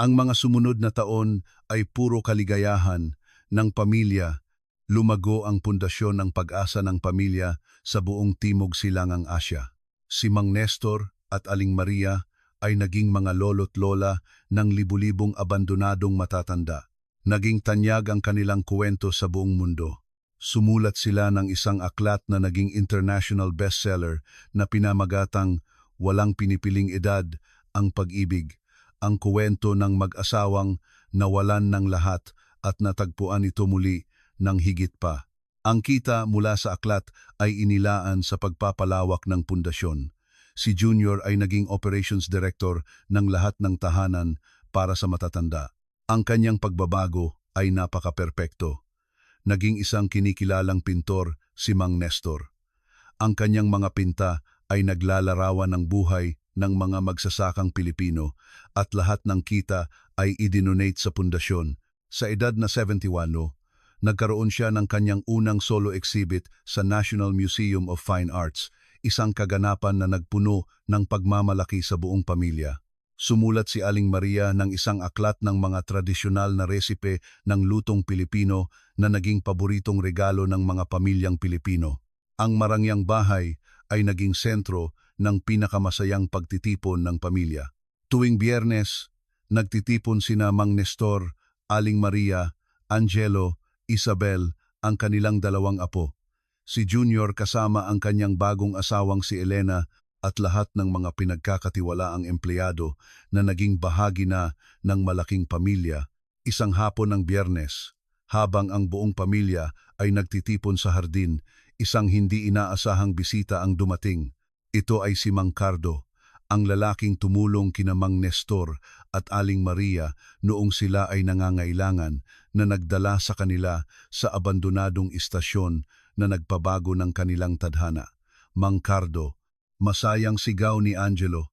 Ang mga sumunod na taon ay puro kaligayahan ng pamilya. Lumago ang pundasyon ng pag-asa ng pamilya sa buong Timog Silangang Asya. Si Mang Nestor at Aling Maria ay naging mga lolo't lola ng libu-libong abandonadong matatanda. Naging tanyag ang kanilang kwento sa buong mundo. Sumulat sila ng isang aklat na naging international bestseller na pinamagatang Walang Pinipiling Edad, Ang Pag-ibig, ang kuwento ng mag-asawang nawalan ng lahat at natagpuan ito muli ng higit pa. Ang kita mula sa aklat ay inilaan sa pagpapalawak ng pundasyon. Si Junior ay naging operations director ng lahat ng tahanan para sa matatanda. Ang kanyang pagbabago ay napaka-perpekto. Naging isang kinikilalang pintor si Mang Nestor. Ang kanyang mga pinta ay naglalarawan ng buhay ng mga magsasakang Pilipino at lahat ng kita ay idinonate sa pundasyon. Sa edad na 71, nagkaroon siya ng kanyang unang solo exhibit sa National Museum of Fine Arts, isang kaganapan na nagpuno ng pagmamalaki sa buong pamilya. Sumulat si Aling Maria ng isang aklat ng mga tradisyonal na resipe ng lutong Pilipino na naging paboritong regalo ng mga pamilyang Pilipino. Ang marangyang bahay ay naging sentro ng pinakamasayang pagtitipon ng pamilya. Tuwing Biyernes, nagtitipon sina Mang Nestor, Aling Maria, Angelo, Isabel, ang kanilang dalawang apo. Si Junior kasama ang kanyang bagong asawang si Elena at lahat ng mga pinagkakatiwalaang empleyado na naging bahagi na ng malaking pamilya. Isang hapon ng Biyernes, habang ang buong pamilya ay nagtitipon sa hardin, isang hindi inaasahang bisita ang dumating. Ito ay si Mang Cardo, ang lalaking tumulong kina Mang Nestor at Aling Maria noong sila ay nangangailangan, na nagdala sa kanila sa abandonadong istasyon na nagpabago ng kanilang tadhana. Mang Cardo, masayang sigaw ni Angelo.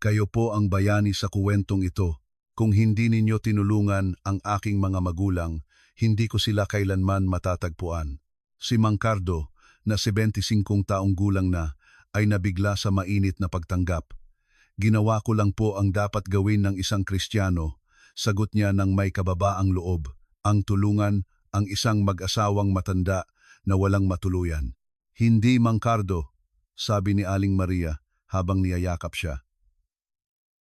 Kayo po ang bayani sa kuwentong ito. Kung hindi ninyo tinulungan ang aking mga magulang, hindi ko sila kailanman matatagpuan. Si Mang Cardo, na 75 taong gulang na, ay nabigla sa mainit na pagtanggap. Ginawa ko lang po ang dapat gawin ng isang Kristiyano, sagot niya ng may kababaang loob. Ang tulungan ang isang mag-asawang matanda na walang matuluyan. Hindi, Mang Cardo, sabi ni Aling Maria habang niyayakap siya.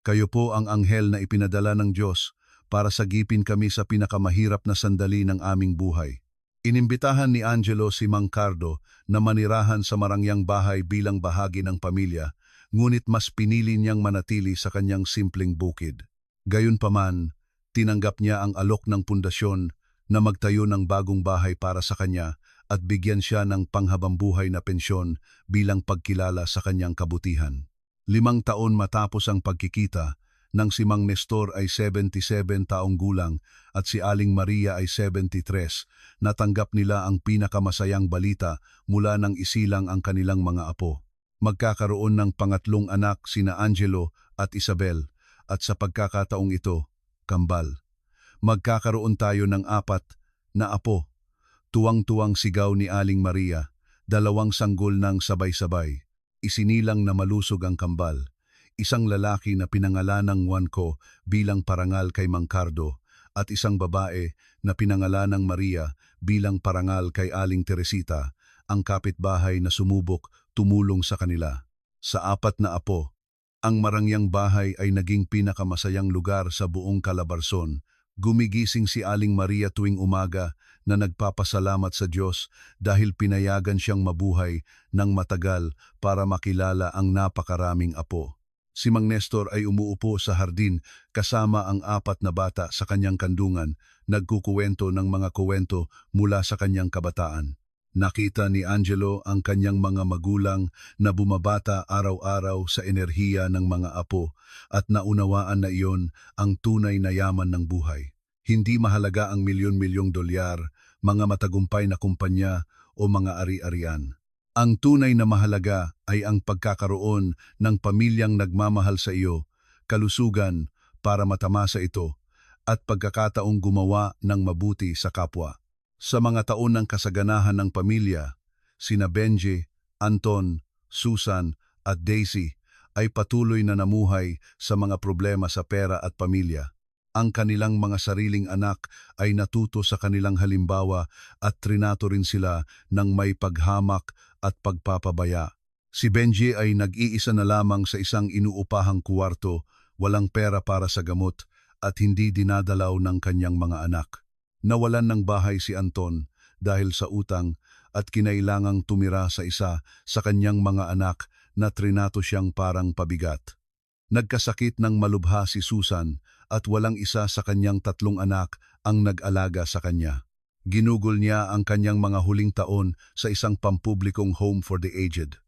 Kayo po ang anghel na ipinadala ng Diyos para sagipin kami sa pinakamahirap na sandali ng aming buhay. Inimbitahan ni Angelo si Mang Cardo na manirahan sa marangyang bahay bilang bahagi ng pamilya, ngunit mas pinili niyang manatili sa kanyang simpleng bukid. Gayunpaman, tinanggap niya ang alok ng pundasyon na magtayo ng bagong bahay para sa kanya at bigyan siya ng panghabambuhay na pensyon bilang pagkilala sa kanyang kabutihan. 5 taon matapos ang pagkikita, nang si Mang Nestor ay 77 taong gulang at si Aling Maria ay 73, natanggap nila ang pinakamasayang balita mula nang isilang ang kanilang mga apo. Magkakaroon ng pangatlong anak sina Angelo at Isabel, at sa pagkakataong ito, kambal. Magkakaroon tayo ng 4 na apo. Tuwang-tuwang sigaw ni Aling Maria, 2 sanggol ng sabay-sabay. Isinilang na malusog ang kambal. Isang lalaki na pinangalanang Juanco bilang parangal kay Mang Cardo at isang babae na pinangalanang Maria bilang parangal kay Aling Teresita, ang kapitbahay na sumubok tumulong sa kanila. Sa 4 na apo, ang marangyang bahay ay naging pinakamasayang lugar sa buong Calabarzon. Gumigising si Aling Maria tuwing umaga na nagpapasalamat sa Diyos dahil pinayagan siyang mabuhay ng matagal para makilala ang napakaraming apo. Si Mang Nestor ay umuupo sa hardin kasama ang 4 na bata sa kanyang kandungan, nagkukuwento ng mga kuwento mula sa kanyang kabataan. Nakita ni Angelo ang kanyang mga magulang na bumabata araw-araw sa enerhiya ng mga apo at naunawaan na iyon ang tunay na yaman ng buhay. Hindi mahalaga ang milyon-milyong dolyar, mga matagumpay na kumpanya o mga ari-arian. Ang tunay na mahalaga ay ang pagkakaroon ng pamilyang nagmamahal sa iyo, kalusugan para matamasa ito, at pagkakataong gumawa ng mabuti sa kapwa. Sa mga taon ng kasaganahan ng pamilya, sina Benji, Anton, Susan at Daisy ay patuloy na namuhay sa mga problema sa pera at pamilya. Ang kanilang mga sariling anak ay natuto sa kanilang halimbawa at trinato rin sila ng may paghamak at pagpapabaya. Si Benji ay nag-iisa na lamang sa isang inuupahang kuwarto, walang pera para sa gamot at hindi dinadalaw ng kanyang mga anak. Nawalan ng bahay si Anton dahil sa utang at kinailangang tumira sa isa sa kanyang mga anak na trinato siyang parang pabigat. Nagkasakit ng malubha si Susan at walang isa sa kanyang 3 anak ang nag-alaga sa kanya. Ginugol niya ang kanyang mga huling taon sa isang pampublikong home for the aged.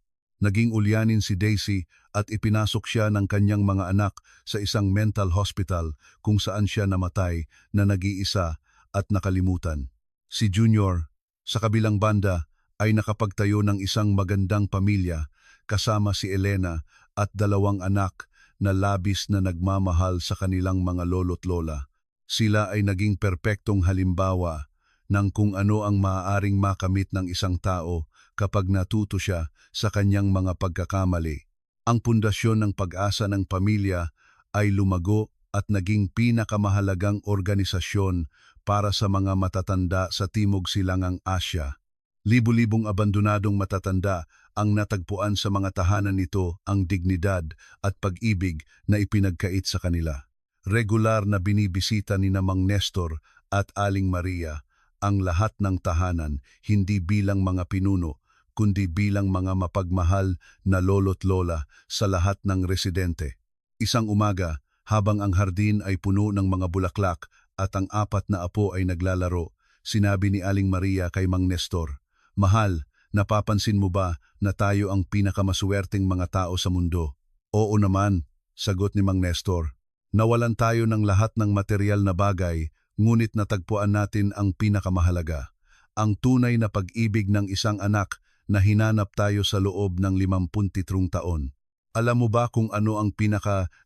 Naging ulyanin si Daisy at ipinasok siya ng kanyang mga anak sa isang mental hospital kung saan siya namatay na nag-iisa at nakalimutan. Si Junior, sa kabilang banda, ay nakapagtayo ng isang magandang pamilya kasama si Elena at 2 anak na labis na nagmamahal sa kanilang mga lolo't lola. Sila ay naging perpektong halimbawa ng kung ano ang maaaring makamit ng isang tao kapag natuto siya sa kanyang mga pagkakamali. Ang pundasyon ng pag-asa ng pamilya ay lumago at naging pinakamahalagang organisasyon para sa mga matatanda sa Timog Silangang Asya. Libu-libong abandonadong matatanda ang natagpuan sa mga tahanan nito ang dignidad at pag-ibig na ipinagkait sa kanila. Regular na binibisita ni Mang Nestor at Aling Maria ang lahat ng tahanan, hindi bilang mga pinuno, kundi bilang mga mapagmahal na lolo't lola sa lahat ng residente. Isang umaga, habang ang hardin ay puno ng mga bulaklak at ang 4 na apo ay naglalaro, sinabi ni Aling Maria kay Mang Nestor, "Mahal, napapansin mo ba na tayo ang pinakamaswerteng mga tao sa mundo?" "Oo naman," sagot ni Mang Nestor. "Nawalan tayo ng lahat ng material na bagay, ngunit natagpuan natin ang pinakamahalaga, ang tunay na pag-ibig ng isang anak na hinanap tayo sa loob ng 53 taon. Alam mo ba kung ano ang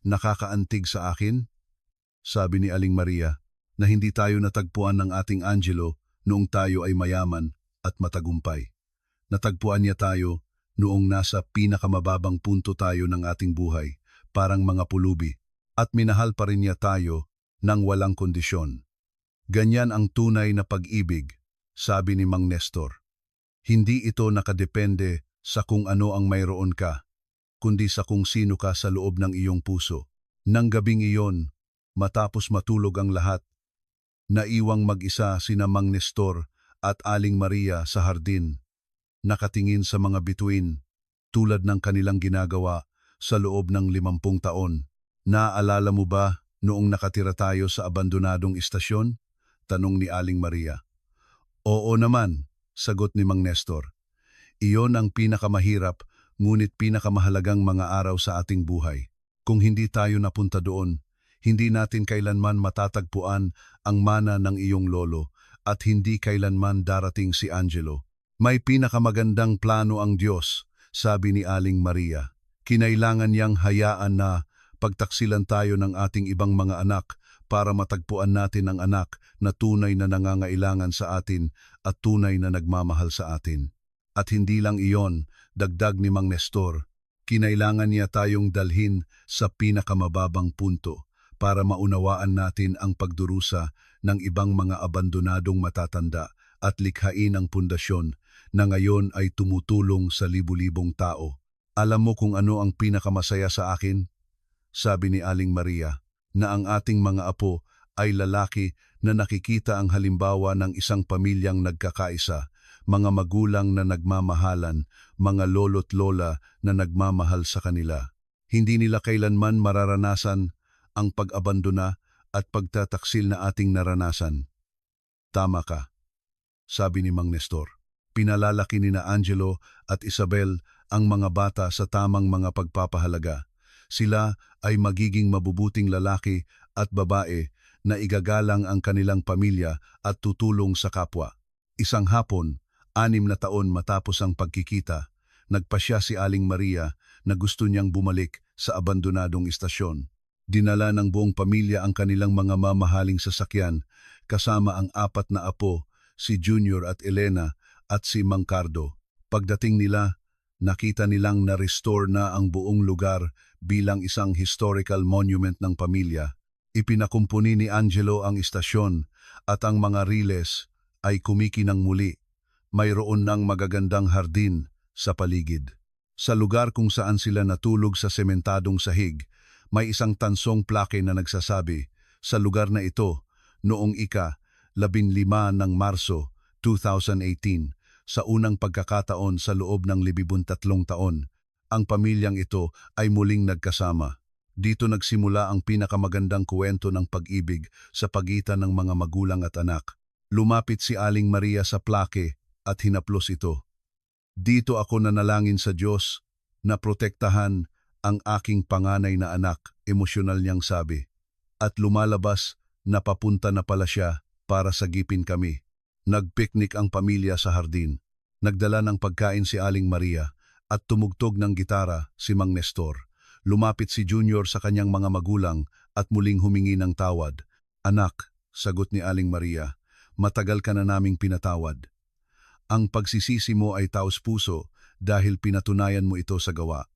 nakakaantig sa akin?" Sabi ni Aling Maria, "Na hindi tayo natagpuan ng ating Angelo noong tayo ay mayaman at matagumpay. Natagpuan niya tayo noong nasa pinakamababang punto tayo ng ating buhay, parang mga pulubi, at minahal pa rin niya tayo nang walang kondisyon. Ganyan ang tunay na pag-ibig," sabi ni Mang Nestor. "Hindi ito nakadepende sa kung ano ang mayroon ka, kundi sa kung sino ka sa loob ng iyong puso." Nang gabing iyon, matapos matulog ang lahat, naiwang mag-isa sina Mang Nestor at Aling Maria sa hardin, nakatingin sa mga bituin, tulad ng kanilang ginagawa sa loob ng 50 taon. "Naaalala mo ba noong nakatira tayo sa abandonadong istasyon?" tanong ni Aling Maria. "Oo naman," sagot ni Mang Nestor. "Iyon ang pinakamahirap ngunit pinakamahalagang mga araw sa ating buhay. Kung hindi tayo napunta doon, hindi natin kailanman matatagpuan ang mana ng iyong lolo at hindi kailanman darating si Angelo. May pinakamagandang plano ang Diyos," sabi ni Aling Maria. "Kinailangan niyang hayaan na pagtaksilan tayo ng ating ibang mga anak para matagpuan natin ang anak na tunay na nangangailangan sa atin at tunay na nagmamahal sa atin. At hindi lang iyon," dagdag ni Mang Nestor, "kinailangan niya tayong dalhin sa pinakamababang punto para maunawaan natin ang pagdurusa ng ibang mga abandonadong matatanda at likhain ang pundasyon na ngayon ay tumutulong sa libu-libong tao. Alam mo kung ano ang pinakamasaya sa akin?" Sabi ni Aling Maria, "Na ang ating mga apo ay lalaki na nakikita ang halimbawa ng isang pamilyang nagkakaisa, mga magulang na nagmamahalan, mga lolo't lola na nagmamahal sa kanila. Hindi nila kailanman mararanasan ang pag-abandona at pagtataksil na ating naranasan." "Tama ka," sabi ni Mang Nestor. "Pinalalaki ni na Angelo at Isabel ang mga bata sa tamang mga pagpapahalaga. Sila ay magiging mabubuting lalaki at babae na igagalang ang kanilang pamilya at tutulong sa kapwa." Isang hapon, 6 na taon matapos ang pagkikita, nagpasya si Aling Maria na gusto niyang bumalik sa abandonadong istasyon. Dinala ng buong pamilya ang kanilang mga mamahaling sasakyan, kasama ang 4 na apo, si Junior at Elena at si Mang Cardo. Pagdating nila, nakita nilang na-restore na ang buong lugar bilang isang historical monument ng pamilya. Ipinakumpuni ni Angelo ang istasyon at ang mga riles ay kumikinang muli. Mayroon ng magagandang hardin sa paligid. Sa lugar kung saan sila natulog sa sementadong sahig, may isang tansong plake na nagsasabi, "Sa lugar na ito, noong ika-15 ng Marso, 2018, sa unang pagkakataon sa loob ng 13 taon, ang pamilyang ito ay muling nagkasama. Dito nagsimula ang pinakamagandang kwento ng pag-ibig sa pagitan ng mga magulang at anak. Lumapit si Aling Maria sa plake at hinaplos ito. Dito ako nanalangin sa Diyos na protektahan ang aking panganay na anak, emosyonal niyang sabi. At lumalabas na papunta na pala siya para sagipin kami. Nagpiknik ang pamilya sa hardin. Nagdala ng pagkain si Aling Maria at tumugtog ng gitara si Mang Nestor. Lumapit si Junior sa kanyang mga magulang at muling humingi ng tawad. Anak, sagot ni Aling Maria, matagal ka na naming pinatawad. Ang pagsisisi mo ay taos puso dahil pinatunayan mo ito sa gawa.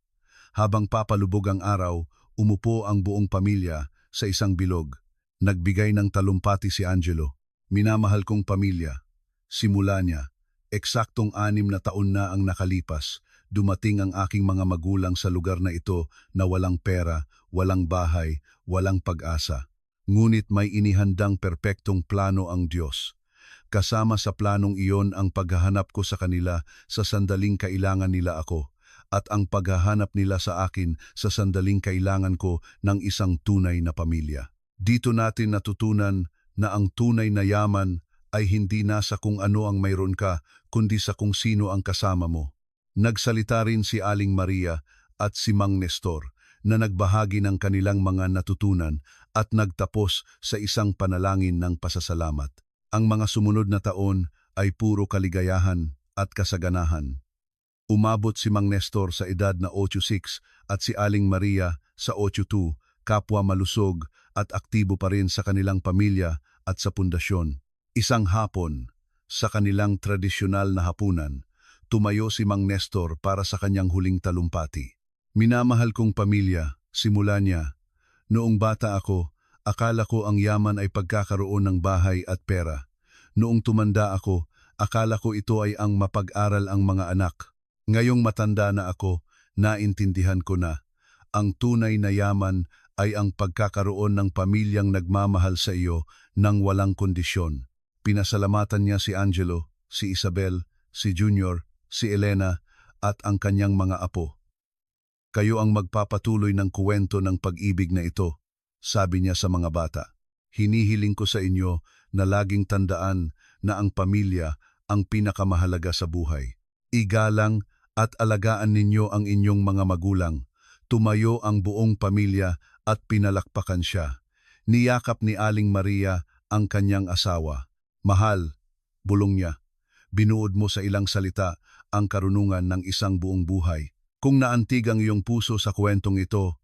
Habang papalubog ang araw, umupo ang buong pamilya sa isang bilog. Nagbigay ng talumpati si Angelo. Minamahal kong pamilya. Simula niya, eksaktong 6 na taon na ang nakalipas, dumating ang aking mga magulang sa lugar na ito na walang pera, walang bahay, walang pag-asa. Ngunit may inihandang perpektong plano ang Diyos. Kasama sa planong iyon ang paghahanap ko sa kanila sa sandaling kailangan nila ako, at ang paghahanap nila sa akin sa sandaling kailangan ko ng isang tunay na pamilya. Dito natin natutunan na ang tunay na yaman ay hindi nasa kung ano ang mayroon ka, kundi sa kung sino ang kasama mo. Nagsalita rin si Aling Maria at si Mang Nestor na nagbahagi ng kanilang mga natutunan at nagtapos sa isang panalangin ng pasasalamat. Ang mga sumunod na taon ay puro kaligayahan at kasaganahan. Umabot si Mang Nestor sa edad na 86 at si Aling Maria sa 82, kapwa malusog at aktibo pa rin sa kanilang pamilya at sa pundasyon. Isang hapon, sa kanilang tradisyonal na hapunan, tumayo si Mang Nestor para sa kanyang huling talumpati. Minamahal kong pamilya, simula niya. Noong bata ako, akala ko ang yaman ay pagkakaroon ng bahay at pera. Noong tumanda ako, akala ko ito ay ang mapag-aral ang mga anak. Ngayong matanda na ako, naintindihan ko na. Ang tunay na yaman ay ang pagkakaroon ng pamilyang nagmamahal sa iyo nang walang kondisyon. Pinasalamatan niya si Angelo, si Isabel, si Junior, si Elena at ang kanyang mga apo. Kayo ang magpapatuloy ng kuwento ng pag-ibig na ito, sabi niya sa mga bata. Hinihiling ko sa inyo na laging tandaan na ang pamilya ang pinakamahalaga sa buhay. Igalang at alagaan ninyo ang inyong mga magulang. Tumayo ang buong pamilya at pinalakpakan siya. Niyakap ni Aling Maria ang kanyang asawa. Mahal, bulong niya. Binuod mo sa ilang salita ang karunungan ng isang buong buhay. Kung naantig ang iyong puso sa kwentong ito,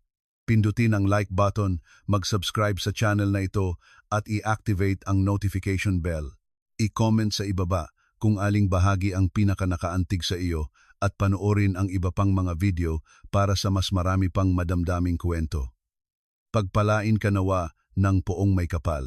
pindutin ang like button, mag-subscribe sa channel na ito at i-activate ang notification bell. I-comment sa ibaba kung aling bahagi ang pinakanakaantig sa iyo at panoorin ang iba pang mga video para sa mas marami pang madamdaming kwento. Pagpalain ka nawa ng poong may kapal.